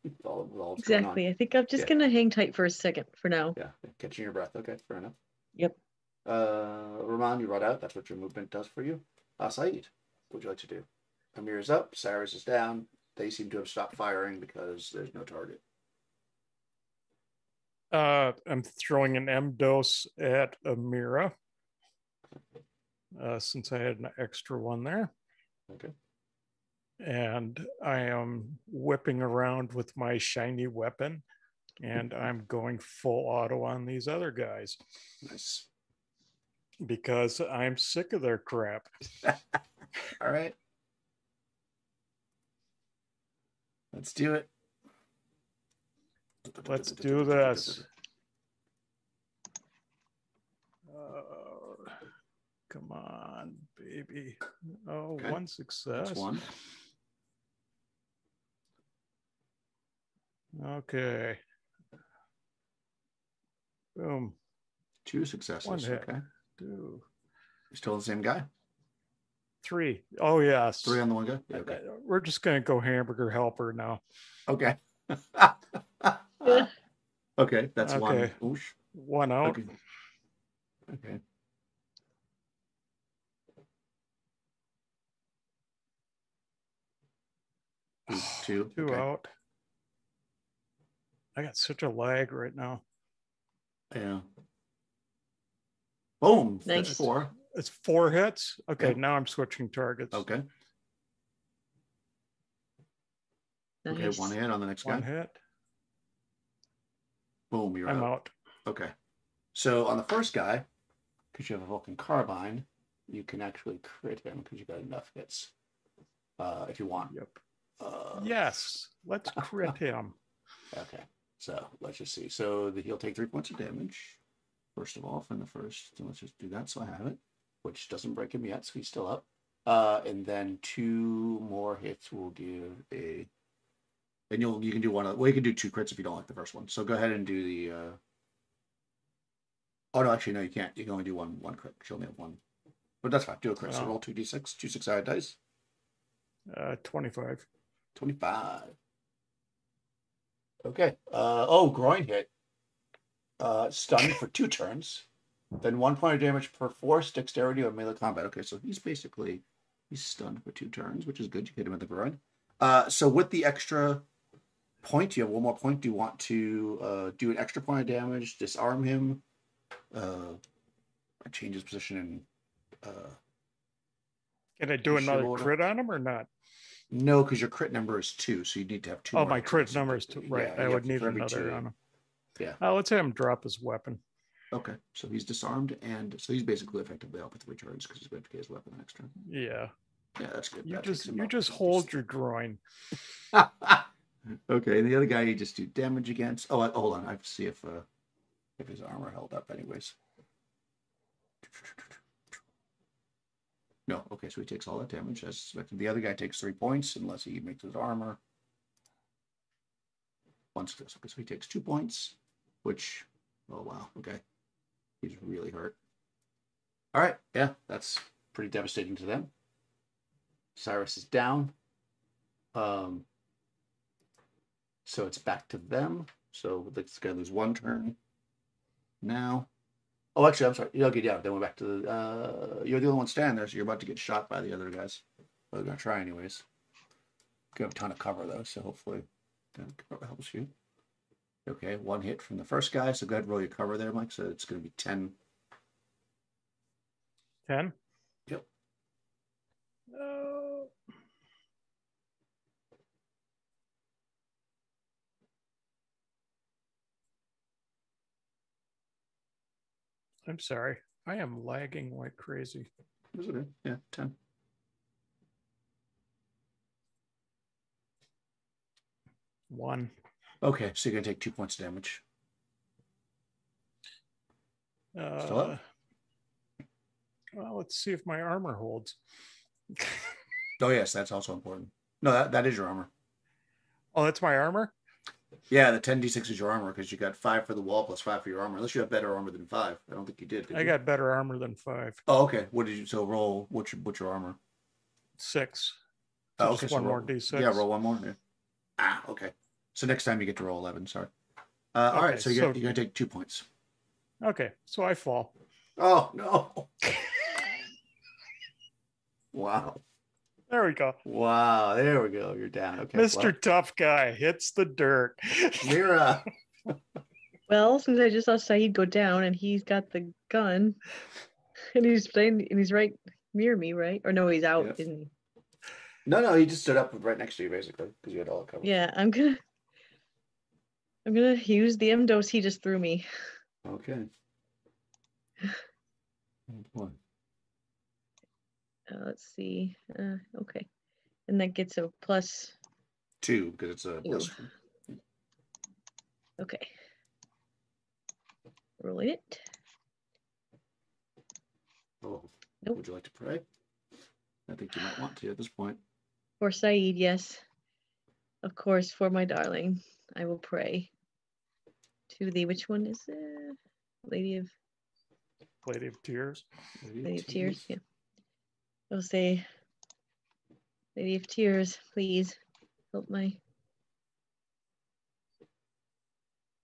with all that's Exactly. going on. I think I'm just gonna hang tight for a second for now. Yeah, catching your breath. Okay, fair enough. Yep. Ramon, you run out. That's what your movement does for you. Saeed, what would you like to do? Amir is up. Cyrus is down. They seem to have stopped firing because there's no target. I'm throwing an M dose at Amira. Since I had an extra one there. Okay. And I am whipping around with my shiny weapon, and I'm going full auto on these other guys. Nice. Because I'm sick of their crap. All right. Let's do it. Let's do this. Come on, baby. Oh, Okay. One success. That's one. Okay. Boom. Two successes. One hit. Okay. Two. You still the same guy? Three. Oh, yes. Three on the one guy? Yeah, okay. We're just going to go hamburger helper now. Okay. Okay, that's okay. One. Oosh. One out. Okay. Okay. Two. Two okay. out. I got such a lag right now. Yeah. Boom. Nice. That's four. It's 4 hits. Okay, Yeah. now I'm switching targets. Okay. Nice. Okay, one hit on the next guy. One hit. Boom, you're I'm out. Okay. So on the first guy, because you have a Vulcan carbine, you can actually crit him because you got enough hits. If you want. Yep. Uh, Yes. Let's crit him. Okay. So let's just see. So he'll take 3 points of damage. First of all, from the first. So let's just do that so I have it. Which doesn't break him yet, so he's still up. And then 2 more hits will give a. And you can do one of. Well, you can do 2 crits if you don't like the first one. So go ahead and do the. Oh no, actually no, you can't. You can only do one crit. You only have one. But that's fine. Do a crit. So roll 2d6, 2 6-sided dice. 25. 25. Okay. Groin hit. Stunned for 2 turns. Then 1 point of damage per force, dexterity, or melee combat. Okay, so he's stunned for 2 turns, which is good. You hit him in the groin. So with the extra point, you have 1 more point. Do you want to do an extra point of damage, disarm him, change his position, and can I do another crit on him or not? No, because your crit number is 2, so you need to have 2. Oh, my crit number is 2. Right, Yeah, I would need another on him. Yeah. Let's have him drop his weapon. Okay, so he's disarmed, and so he's basically effectively up with 3 turns because he's going to get his weapon the next turn. Yeah. Yeah, that's good. You just hold your groin. Okay, and the other guy you just do damage against. Oh, hold on, I have to see if his armor held up, anyways. No, okay, so he takes all that damage as suspected. The other guy takes 3 points unless he makes his armor. 1 success. Okay, so he takes 2 points, which, oh wow, okay. He's really hurt. All right, yeah, that's pretty devastating to them. Cyrus is down. So it's back to them. So this guy lose 1 turn. Now. Oh, actually, I'm sorry. Okay, yeah, then we're back to the. You're the only one standing there, so you're about to get shot by the other guys. But we're gonna try anyways. You have a ton of cover though, so hopefully that helps you. Okay, 1 hit from the first guy. So go ahead and roll your cover there, Mike. So it's gonna be 10. 10? Yep. I'm sorry. I am lagging like crazy. Was it? Yeah, 10. 1. Okay, so you're gonna take 2 points of damage. Still up? Well, let's see if my armor holds. Oh yes, that's also important. No, that is your armor. Oh, that's my armor? Yeah, the 10d6 is your armor because you got 5 for the wall plus 5 for your armor. Unless you have better armor than 5. I don't think you did. I you? got better armor than 5. Oh, okay. What did you? So roll. What's your armor? 6. Oh, So okay. just So one more roll, d6. Yeah, roll one more. Yeah. Ah, okay. So next time you get to roll 11. Sorry. All right. So you're gonna take 2 points. Okay, so I fall. Oh no! Wow. There we go. Wow. There we go. You're down. Okay. Mr. Tough Guy hits the dirt. Mira. Well, since I just saw Saeed go down and he's got the gun, and he's right near me, right? Or no, he's out, Yes. isn't he? No, he just stood up right next to you, basically, because you had all the cover. Yeah, I'm gonna use the M dose he just threw me. Okay. Oh, boy. Let's see. Okay, and that gets a plus. 2 because it's a plus. Okay. Rolling it. Oh. Nope. Would you like to pray? I think you might want to at this point. For Saeed, yes. Of course, for my darling, I will pray. To the, which one is it? Lady of Tears. Lady of Tears, yeah. I'll say, Lady of Tears, please help my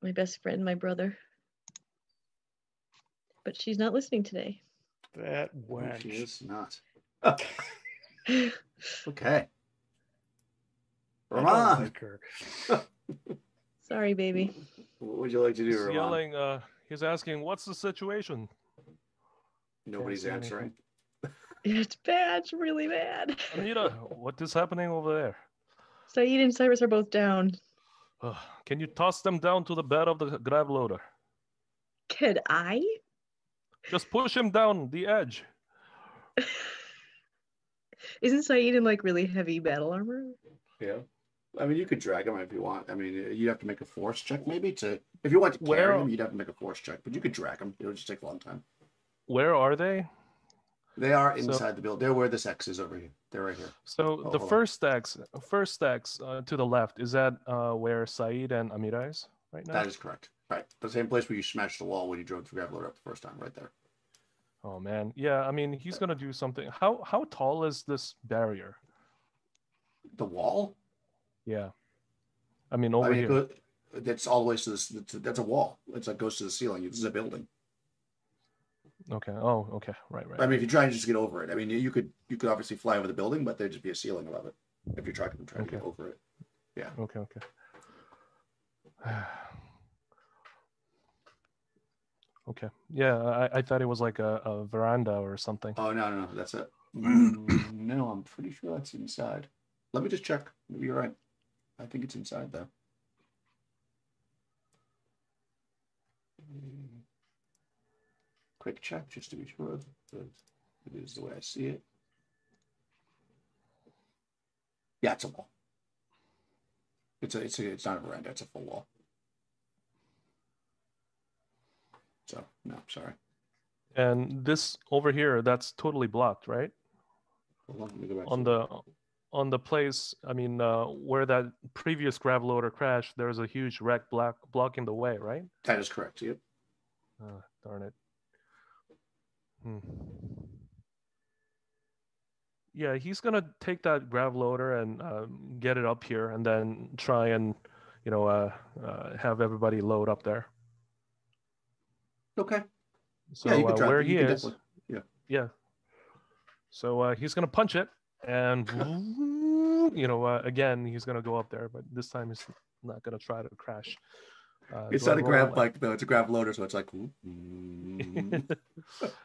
best friend, my brother. But she's not listening today. That No, wench. she is not. Okay. I don't Ramon, like her. Sorry, baby. what would you like to do, He's Ramon? yelling. He's asking, "What's the situation?" Nobody's Can't say answering. It's bad. It's really bad. Anita, what is happening over there? Saeed and Cyrus are both down. Can you toss them down to the bed of the grab loader? Could I? Just push him down the edge. Isn't Saeed in like really heavy battle armor? Yeah. I mean, you could drag him if you want. I mean, you'd have to make a force check maybe to. If you want to carry him, you'd have to make a force check. But you could drag him. It'll just take a long time. Where are they? They are inside the building. They're where this X is over here. They're right here. So the first stacks to the left, is that where Saeed and Amira is right now? That is correct. Right. The same place where you smashed the wall when you drove the grab loader up the first time, right there. Oh man, yeah. I mean, he's gonna do something. How tall is this barrier? The wall? Yeah. I mean, over here. That's all the way to this. That's a wall. It's like goes to the ceiling. This is a building. Okay. Oh, okay. Right. I mean, if you try and just get over it, I mean, you could obviously fly over the building, but there'd just be a ceiling above it if you're trying to get over it. Yeah. Okay. Okay. Yeah, I thought it was like a veranda or something. Oh no, that's it. No, I'm pretty sure that's inside. Let me just check. Maybe you're right. I think it's inside though. Quick check just to be sure that it is the way I see it. Yeah, it's a wall. It's not a veranda. It's a full wall. So no, sorry. And this over here, that's totally blocked, right? Hold on, let me go back On the place, I mean, where that previous grav loader crashed, there's a huge wreck blocking the way, right? That is correct. Yep. Darn it. Yeah, he's gonna take that grav loader and get it up here, and then try and, have everybody load up there. Okay. So you can try. Where You he can is, definitely- yeah. So he's gonna punch it, and again he's gonna go up there, but this time he's not gonna try to crash. It's not a grab bike though; it's a grab loader, so it's like.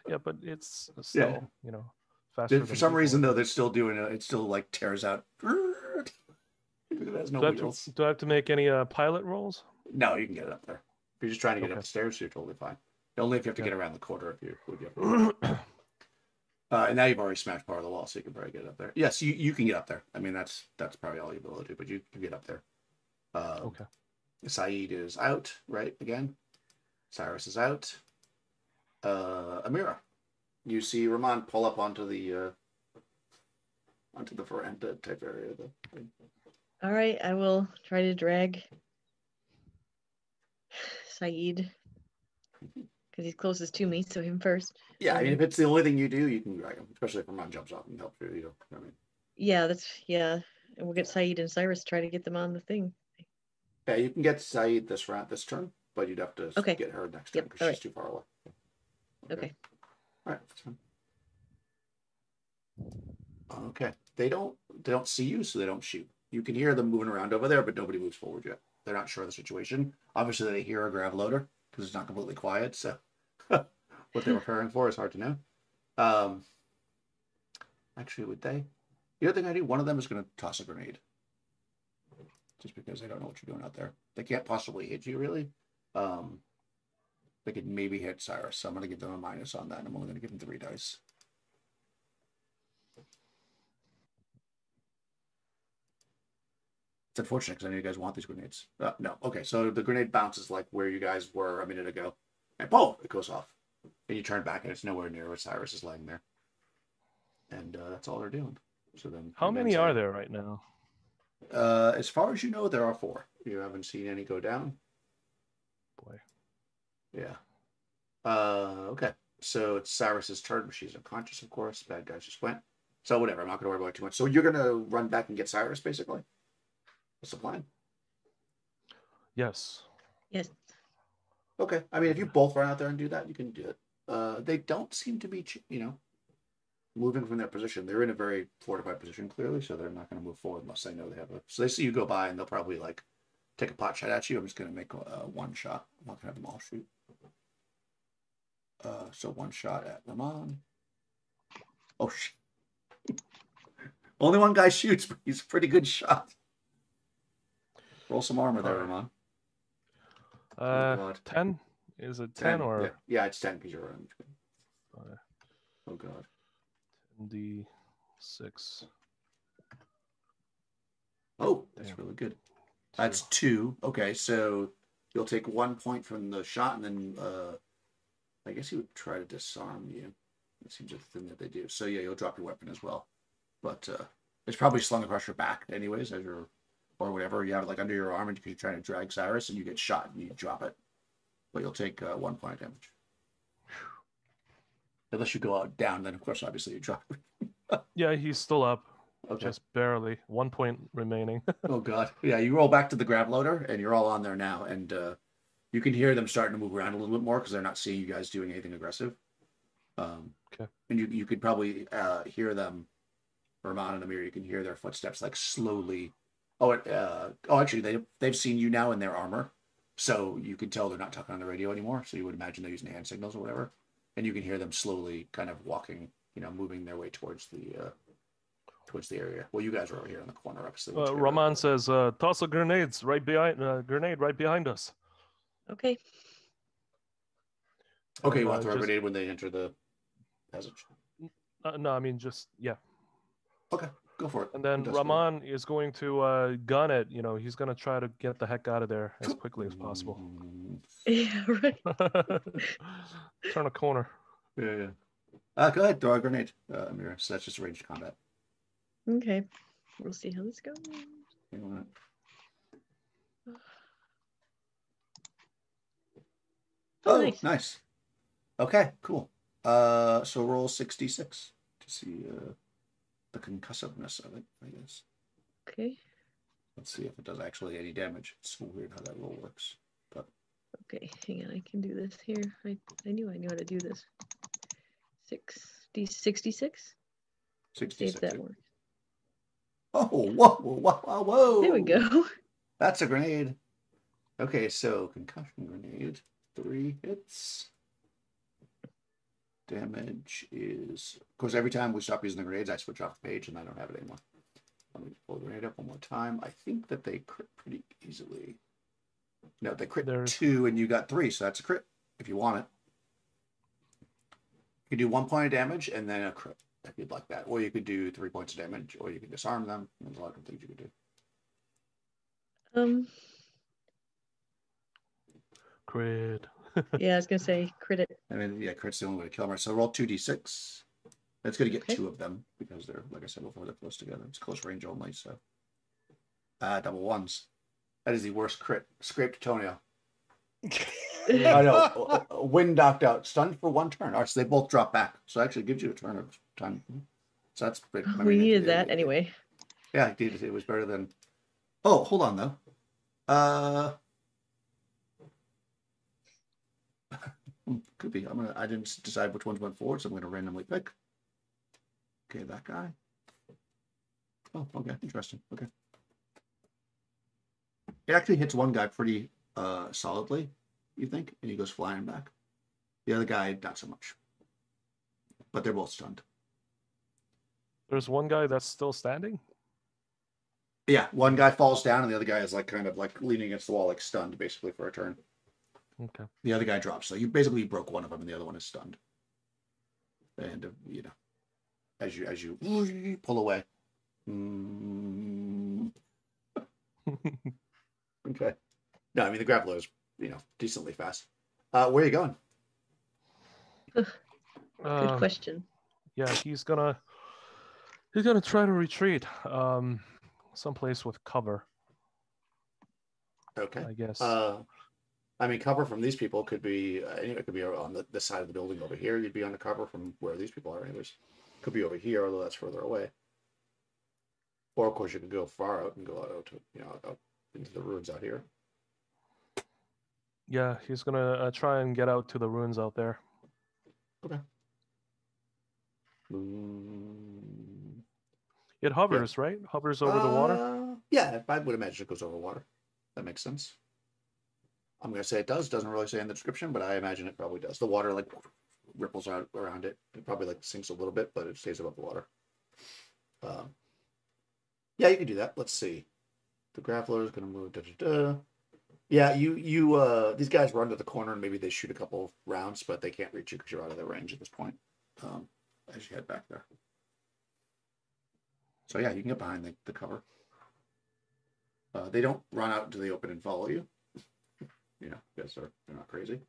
Yeah, but it's still faster. For some reason though, they're still doing it. It still like tears out. It has no wheels. Do I have to make any pilot rolls? No, you can get it up there. If you're just trying to get up the stairs, you're totally fine. Only if you have to get around the corner. And now you've already smashed part of the wall, so you can probably get up there. Yes, you can get up there. I mean, that's probably all you'll be able to do, but you can get up there. Okay. Saeed is out, right? Again. Cyrus is out. Amira, you see Rahman pull up onto the veranda type area. All right, I will try to drag Saeed because he's closest to me, so him first. Yeah, I mean, if it's the only thing you do, you can drag him, especially if Rahman jumps off and helps you. You know what I mean? Yeah, and we'll get Saeed and Cyrus to try to get them on the thing. Yeah, you can get Saeed this turn, but you'd have to get her next turn because she's too far away. Okay. All right, that's fine. Okay, they don't see you, so they don't shoot. You can hear them moving around over there, but nobody moves forward yet. They're not sure of the situation. Obviously, they hear a grav loader because it's not completely quiet. So, what they were preparing for is hard to know. Actually, would they? The other thing I do, one of them is going to toss a grenade, just because they don't know what you're doing out there. They can't possibly hit you, really. They could maybe hit Cyrus, so I'm going to give them a minus on that. And I'm only going to give them 3 dice. It's unfortunate because I know you guys want these grenades. No. Okay, so the grenade bounces like where you guys were a minute ago. And boom, it goes off. And you turn back and it's nowhere near where Cyrus is laying there. And that's all they're doing. So then, how many are there right now? As far as you know, there are 4. You haven't seen any go down. Boy. Yeah. Okay. So it's Cyrus's turn. She's unconscious, of course. Bad guys just went. So whatever. I'm not going to worry about it too much. So you're going to run back and get Cyrus, basically? What's the plan? Yes. Yes. Okay. I mean, if you both run out there and do that, you can do it. They don't seem to be, moving from their position. They're in a very fortified position, clearly, so they're not going to move forward unless they know they have a... So they see you go by, and they'll probably, take a pot shot at you. I'm just going to make 1 shot. I'm not going to have them all shoot. So 1 shot at Rahman. Oh, shit. Only 1 guy shoots, but he's a pretty good shot. Roll some armor there, Rahman. Oh, God. 10? Is it 10 or... Yeah, it's 10 because you're around. Oh, God. 10d6. Oh, that's really good. That's 2. Okay, so you'll take 1 point from the shot, and then I guess he would try to disarm you. It seems like the thing that they do. So yeah, you'll drop your weapon as well. But it's probably slung across your back anyways, as you're... Or whatever, you have it under your arm and you're trying to drag Cyrus and you get shot and you drop it. But you'll take 1 point of damage. Unless you go out down, then of course, obviously, you drop it. Yeah, he's still up. Okay. Just barely. 1 point remaining. Oh, God. Yeah, you roll back to the grav loader and you're all on there now. And you can hear them starting to move around a little bit more because they're not seeing you guys doing anything aggressive. Okay. And you could probably hear them, Rahman and Amir, you can hear their footsteps slowly... actually, they've seen you now in their armor, so you can tell they're not talking on the radio anymore. So you would imagine they're using hand signals or whatever, and you can hear them slowly kind of walking, moving their way towards the area. Well, you guys are over here in the corner, obviously. Rahman says, "Toss the grenades right behind. Grenade right behind us." Okay. Okay, you want to throw a grenade when they enter the passage? No, I mean yeah. Okay. Go for it. And then Rahman is going to gun it. He's going to try to get the heck out of there as quickly as possible. Yeah, right. Turn a corner. Yeah. Go ahead, throw a grenade, Amira. So that's just ranged combat. Okay. We'll see how this goes. Oh, nice. Okay, cool. So roll 66 to see... the concussiveness of it, I guess. Okay. Let's see if it does actually any damage. It's so weird how that roll works. But okay, hang on, I can do this here. I knew how to do this. 66? 66. See if that works. Oh, whoa. There we go. That's a grenade. Okay, so concussion grenade. 3 hits. Damage is, of course, every time we stop using the grenades, I switch off the page and I don't have it anymore. Let me pull the grenade up 1 more time. I think that they crit pretty easily. No, they crit 2 and you got 3, so that's a crit if you want it. You could do 1 point of damage and then a crit if you'd like that. Or you could do 3 points of damage, or you could disarm them. There's a lot of things you could Um, Crit. yeah, I was gonna say crit it. I mean, yeah, crit's the only way to kill them. So roll 2d6. It's going to get Okay. 2 of them because they're, like I said before, they're close together. It's close range only, so. Double ones. That is the worst crit. Scraped toenail. I know. Wind knocked out. Stunned for 1 turn. All right, so they both drop back. So it actually gives you a turn of time. So that's pretty. I We mean, needed that anyway. Yeah, it was better than. Oh, hold on though. Could be. I didn't decide which ones went forward, so I'm gonna randomly pick. Okay, that guy. Oh, okay, interesting. Okay. It actually hits one guy pretty solidly, you think, and he goes flying back. The other guy, not so much. But they're both stunned. There's one guy that's still standing. Yeah, one guy falls down, and the other guy is like kind of like leaning against the wall, like stunned, basically for a turn. Okay. The other guy drops, so you basically broke one of them, and the other one is stunned. And you know, as you pull away. Okay. No, I mean the grappler is decently fast. Where are you going? Good question. Yeah, he's gonna try to retreat. Someplace with cover. Okay. I guess. I mean, cover from these people could be it could be on the side of the building over here. You'd be on the cover from where these people are, anyways. Could be over here, although that's further away. Or of course, you could go far out and go out to out into the ruins out here. Yeah, he's gonna try and get out to the ruins out there. Okay. It hovers, right? Hovers over the water? Yeah, I would imagine it goes over water. That makes sense. I'm going to say it does. Doesn't really say in the description, but I imagine it probably does. The water like ripples out around it. It probably like sinks a little bit, but it stays above the water. Yeah, you can do that. Let's see. The grappler is going to move. Yeah, you these guys run to the corner and maybe they shoot a couple rounds, but they can't reach you because you're out of their range at this point. As you head back there. So yeah, you can get behind the cover. They don't run out into the open and follow you. Because they're not crazy.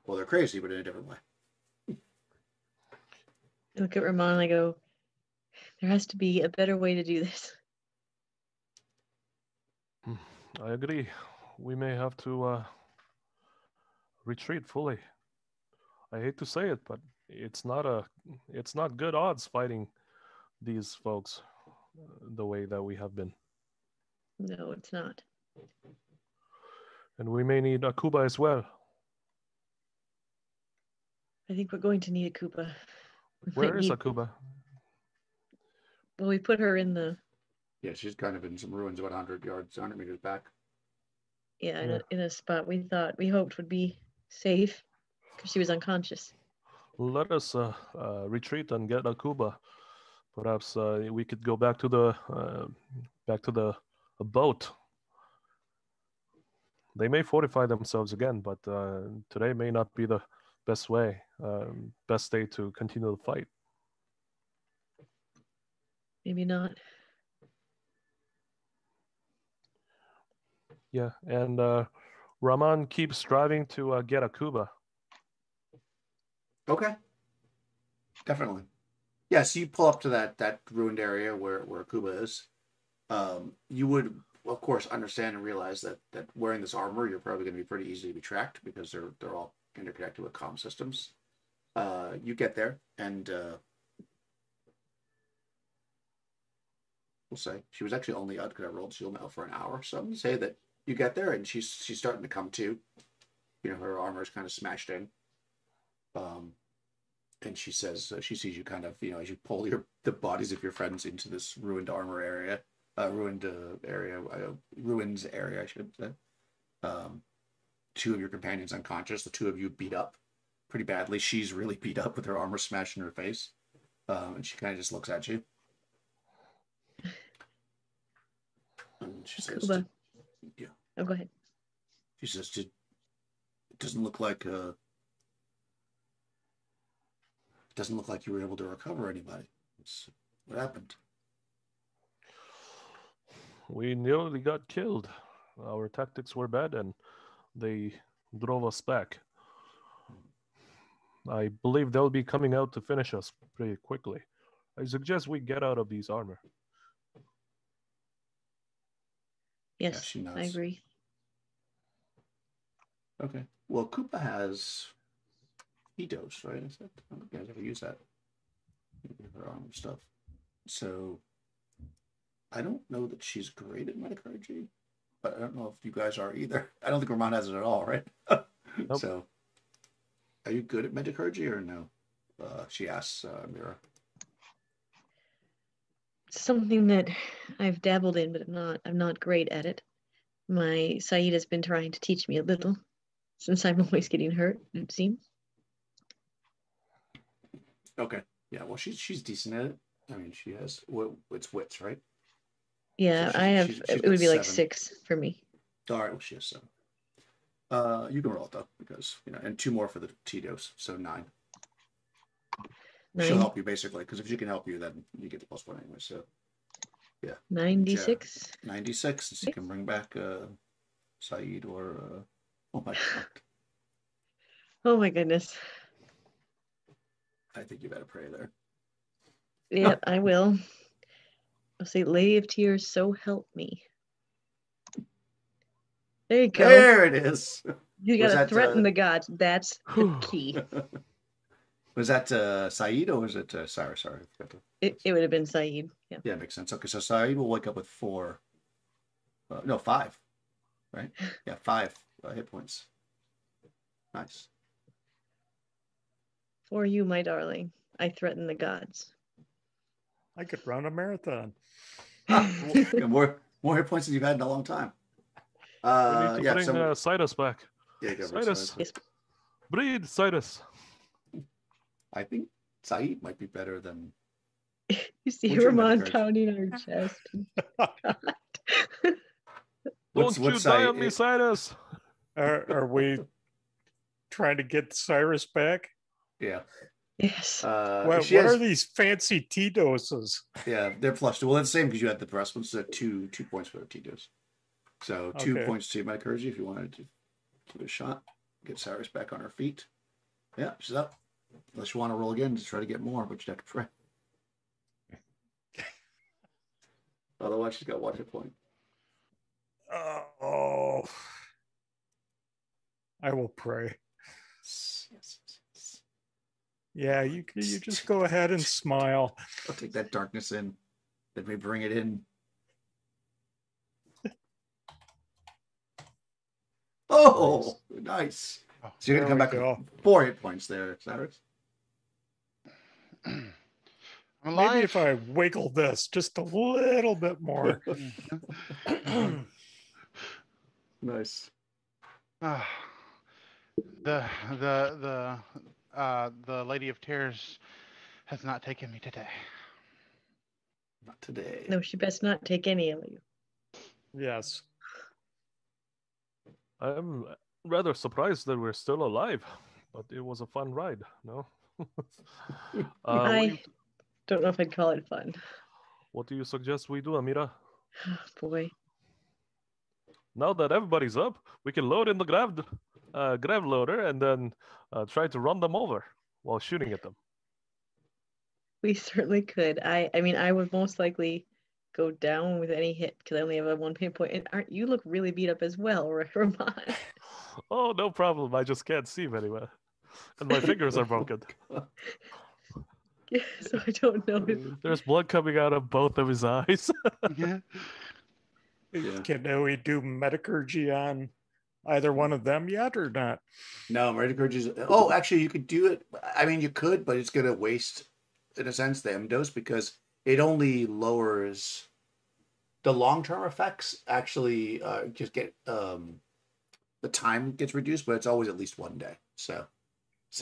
Well, they're crazy, but in a different way. I look at Ramon and I go, there has to be a better way to do this. I agree. We may have to retreat fully. I hate to say it, but it's not good odds fighting these folks the way that we have been. No, it's not. And we may need Akuba as well. I think we're going to need a Koopa. Where is Akuba? Well, we put her in the... Yeah, she's kind of in some ruins about 100 meters back. Yeah, in a spot we hoped would be safe because she was unconscious. Let us retreat and get Akuba. Perhaps we could go back to the boat. They may fortify themselves again, but today may not be the best way, best day to continue the fight. Maybe not. Yeah, and Raman keeps striving to get Akuba. Okay. Definitely. Yeah, so you pull up to that ruined area where Akuba is. You would, of course, understand and realize that wearing this armor, you're probably going to be pretty easy to be tracked because they're all interconnected with comm systems. You get there, and we'll say she was actually only out because I rolled shield now for an hour. So I'm going to say that you get there, and she's starting to come to. Her armor is kind of smashed in. And she says she sees you kind of as you pull the bodies of your friends into this ruined armor area, ruins area, I should say. 2 of your companions unconscious. The 2 of you beat up pretty badly. She's really beat up with her armor smashed in her face, and she kind of just looks at you. And she says, "Yeah." Oh, go ahead. She says, "It doesn't look like you were able to recover anybody. What happened?" We nearly got killed. Our tactics were bad and they drove us back. I believe they'll be coming out to finish us pretty quickly. I suggest we get out of these armor. Yes, she I nods. agree. Okay. Well, Koopa has Edos, right? Is that? I don't think you guys ever use that. Her armor stuff. So I don't know that she's great at metacurgy, but I don't know if you guys are either. I don't think Ramon has it at all, right? Nope. So are you good at metacurgy or no? She asks Mira. Something that I've dabbled in, but I'm not great at it. My Saeed has been trying to teach me a little, since I'm always getting hurt, it seems. Okay. Yeah, well she's decent at it. I mean she has it's wits, right? Yeah, So I have she's it got would be like 7. 6 for me. All right, well she has 7. You can roll it though, because and 2 more for the T-dose, so 9. 9. She'll help you basically, because if she can help you, then you get the +1 anyway. So yeah, 96. 96. So you can bring back Saeed or oh my god, Oh my goodness. I think you better pray there. Yep, I will. I'll say, Lady of Tears, so help me. There you go. There it is. You Was gotta that, threaten the gods. That's the Whew. key. Was that Saeed or was it Cyrus? Sorry, I forgot It would have been Saeed. Yeah. Yeah, makes sense. Okay, so Saeed will wake up with 4. No, 5. Right? Yeah, 5 hit points. Nice. For you, my darling, I threaten the gods. I could run a marathon. Yeah, more hit points than you've had in a long time. We need to Yeah, bring so Cyrus back. yeah, go for Cyrus. Cyrus. Breathe, Cyrus. I think Saeed might be better than. You see What's your Ramon metacurge? pounding on her chest. Don't you die on me, Saeed? Cyrus. Are we trying to get Cyrus back? Yeah. Yes. What are these fancy T doses? Yeah, they're plus 2. Well, it's the same because you had the breast ones. So 2 points for the T dose. So 2 points to metacurgy if you wanted to give it a shot. Get Cyrus back on her feet. Yeah, she's up. Unless you want to roll again to try to get more, but you'd have to pray. Otherwise, she's got 1 hit point. Oh, I will pray. Yes. Yeah, you just go ahead and smile. I'll take that darkness in. Let me bring it in. Oh, nice. So you're going to come back with 4 hit points there, Cyrus. I'm alive. Maybe if I wiggle this just a little bit more. Nice. The Lady of Tears has not taken me today. Not today. No, she best not take any of you. Yes. I'm rather surprised that we're still alive, but it was a fun ride, no? I don't know if I'd call it fun. What do you suggest we do, Amira? Boy. Now that everybody's up, we can load in the grav loader and then try to run them over while shooting at them. We certainly could. I mean, I would most likely go down with any hit because I only have a 1 hit point. And you look really beat up as well, Ramon. Oh, no problem. I just can't see very well. And my fingers are broken. Yeah, so I don't know. There's blood coming out of both of his eyes. Yeah. Can we do metacurgy on either one of them yet or not? No, metacurgy is... Oh, actually, you could do it. I mean, you could, but it's going to waste, in a sense, the M dose because it only lowers... The long-term effects actually just get... the time gets reduced, but it's always at least 1 day. So,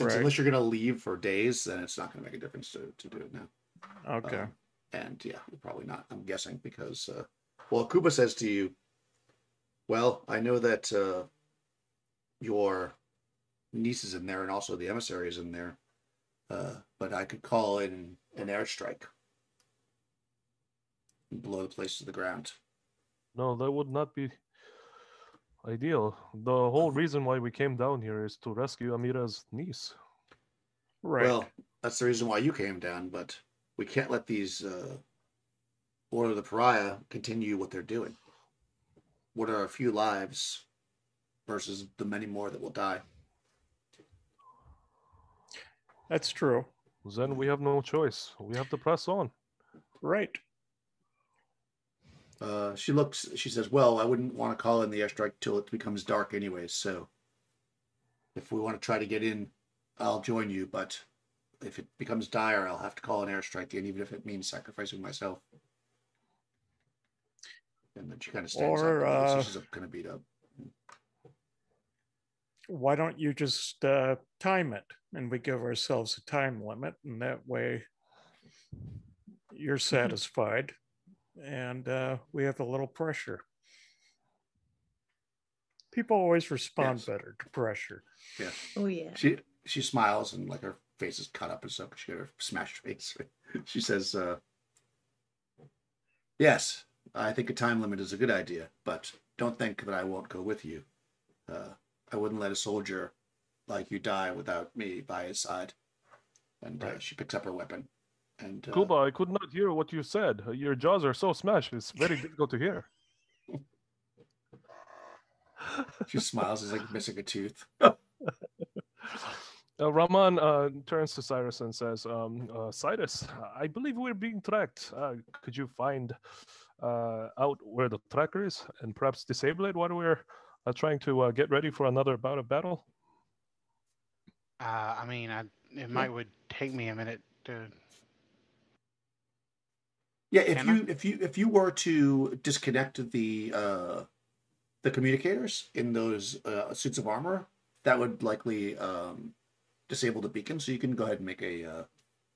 unless you're going to leave for days, then it's not going to make a difference to do it now. Okay. And yeah, probably not, I'm guessing, because... well, Koopa says to you, well, I know that your niece is in there and also the emissary is in there, but I could call in an airstrike and blow the place to the ground. No, that would not be ideal. The whole reason why we came down here is to rescue Amira's niece. Right. Well, that's the reason why you came down, but we can't let these Order of the Pariah continue what they're doing. What are a few lives versus the many more that will die? That's true. Then we have no choice. We have to press on. Right. She says, well, I wouldn't want to call in the airstrike till it becomes dark anyways, so if we want to try to get in, I'll join you, but if it becomes dire, I'll have to call an airstrike in, even if it means sacrificing myself. And then she kind of stands up. She's kind of beat up. Why don't you just time it, and we give ourselves a time limit, and that way you're satisfied, and we have a little pressure. People always respond better to pressure. Yeah. Oh yeah. She smiles, and like her face is cut up and stuff. She got her smashed face. She says, yes, I think a time limit is a good idea, but don't think that I won't go with you. I wouldn't let a soldier like you die without me by his side. And she picks up her weapon. And Kuba, I could not hear what you said. Your jaws are so smashed. It's very difficult to hear. She smiles, is like missing a tooth. Raman turns to Cyrus and says, Cyrus, I believe we're being tracked. Could you find out where the tracker is and perhaps disable it while we're trying to get ready for another bout of battle? I mean, it would take me a minute to. Yeah, if you were to disconnect the communicators in those suits of armor, that would likely disable the beacon. So you can go ahead and make a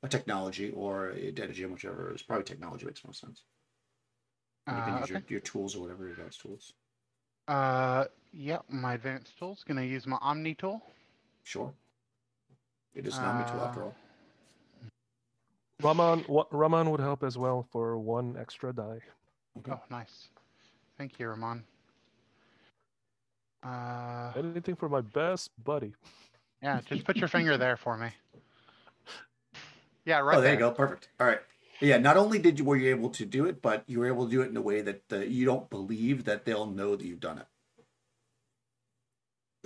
technology or a data gem, whichever is probably technology makes most sense. And you can use your tools or whatever your advanced tools. Yeah, my advanced tool's gonna use my Omni tool. Sure. It is an Omni tool after all. Raman would help as well for 1 extra die. Okay. Oh, nice. Thank you, Raman. Anything for my best buddy. Yeah, just put your finger there for me. Yeah, right there. there. You go. Perfect. All right. Yeah, not only were you able to do it, but you were able to do it in a way that you don't believe that they'll know that you've done it.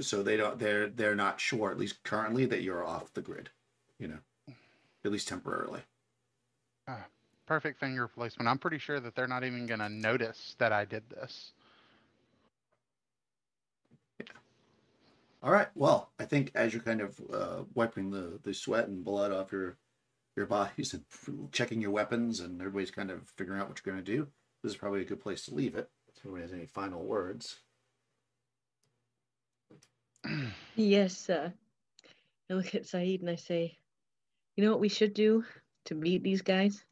So they're not sure, at least currently, that you're off the grid, at least temporarily. Perfect finger placement. I'm pretty sure that they're not even going to notice that I did this. Yeah. All right. Well, I think as you're kind of wiping the sweat and blood off your bodies and checking your weapons, and everybody's kind of figuring out what you're going to do, this is probably a good place to leave it. If anybody has any final words. Yes, I look at Saeed and I say, you know what we should do to beat these guys?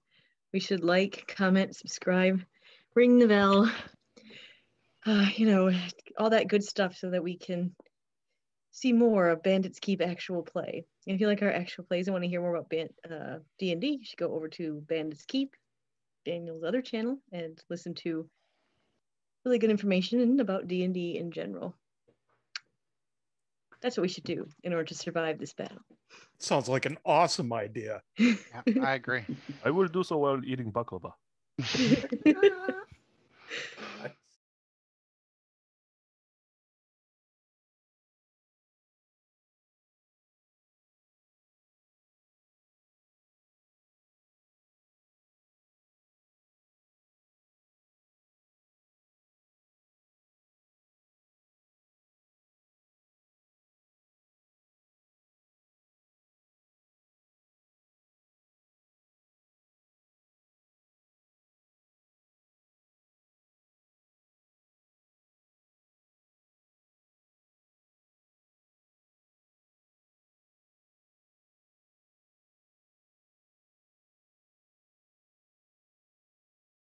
We should like, comment, subscribe, ring the bell, all that good stuff so that we can see more of Bandits Keep actual play. And if you like our actual plays and want to hear more about D&D, you should go over to Bandits Keep, Daniel's other channel, and listen to really good information about D&D in general. That's what we should do in order to survive this battle. Sounds like an awesome idea. Yeah, I agree. I will do so while eating baklava.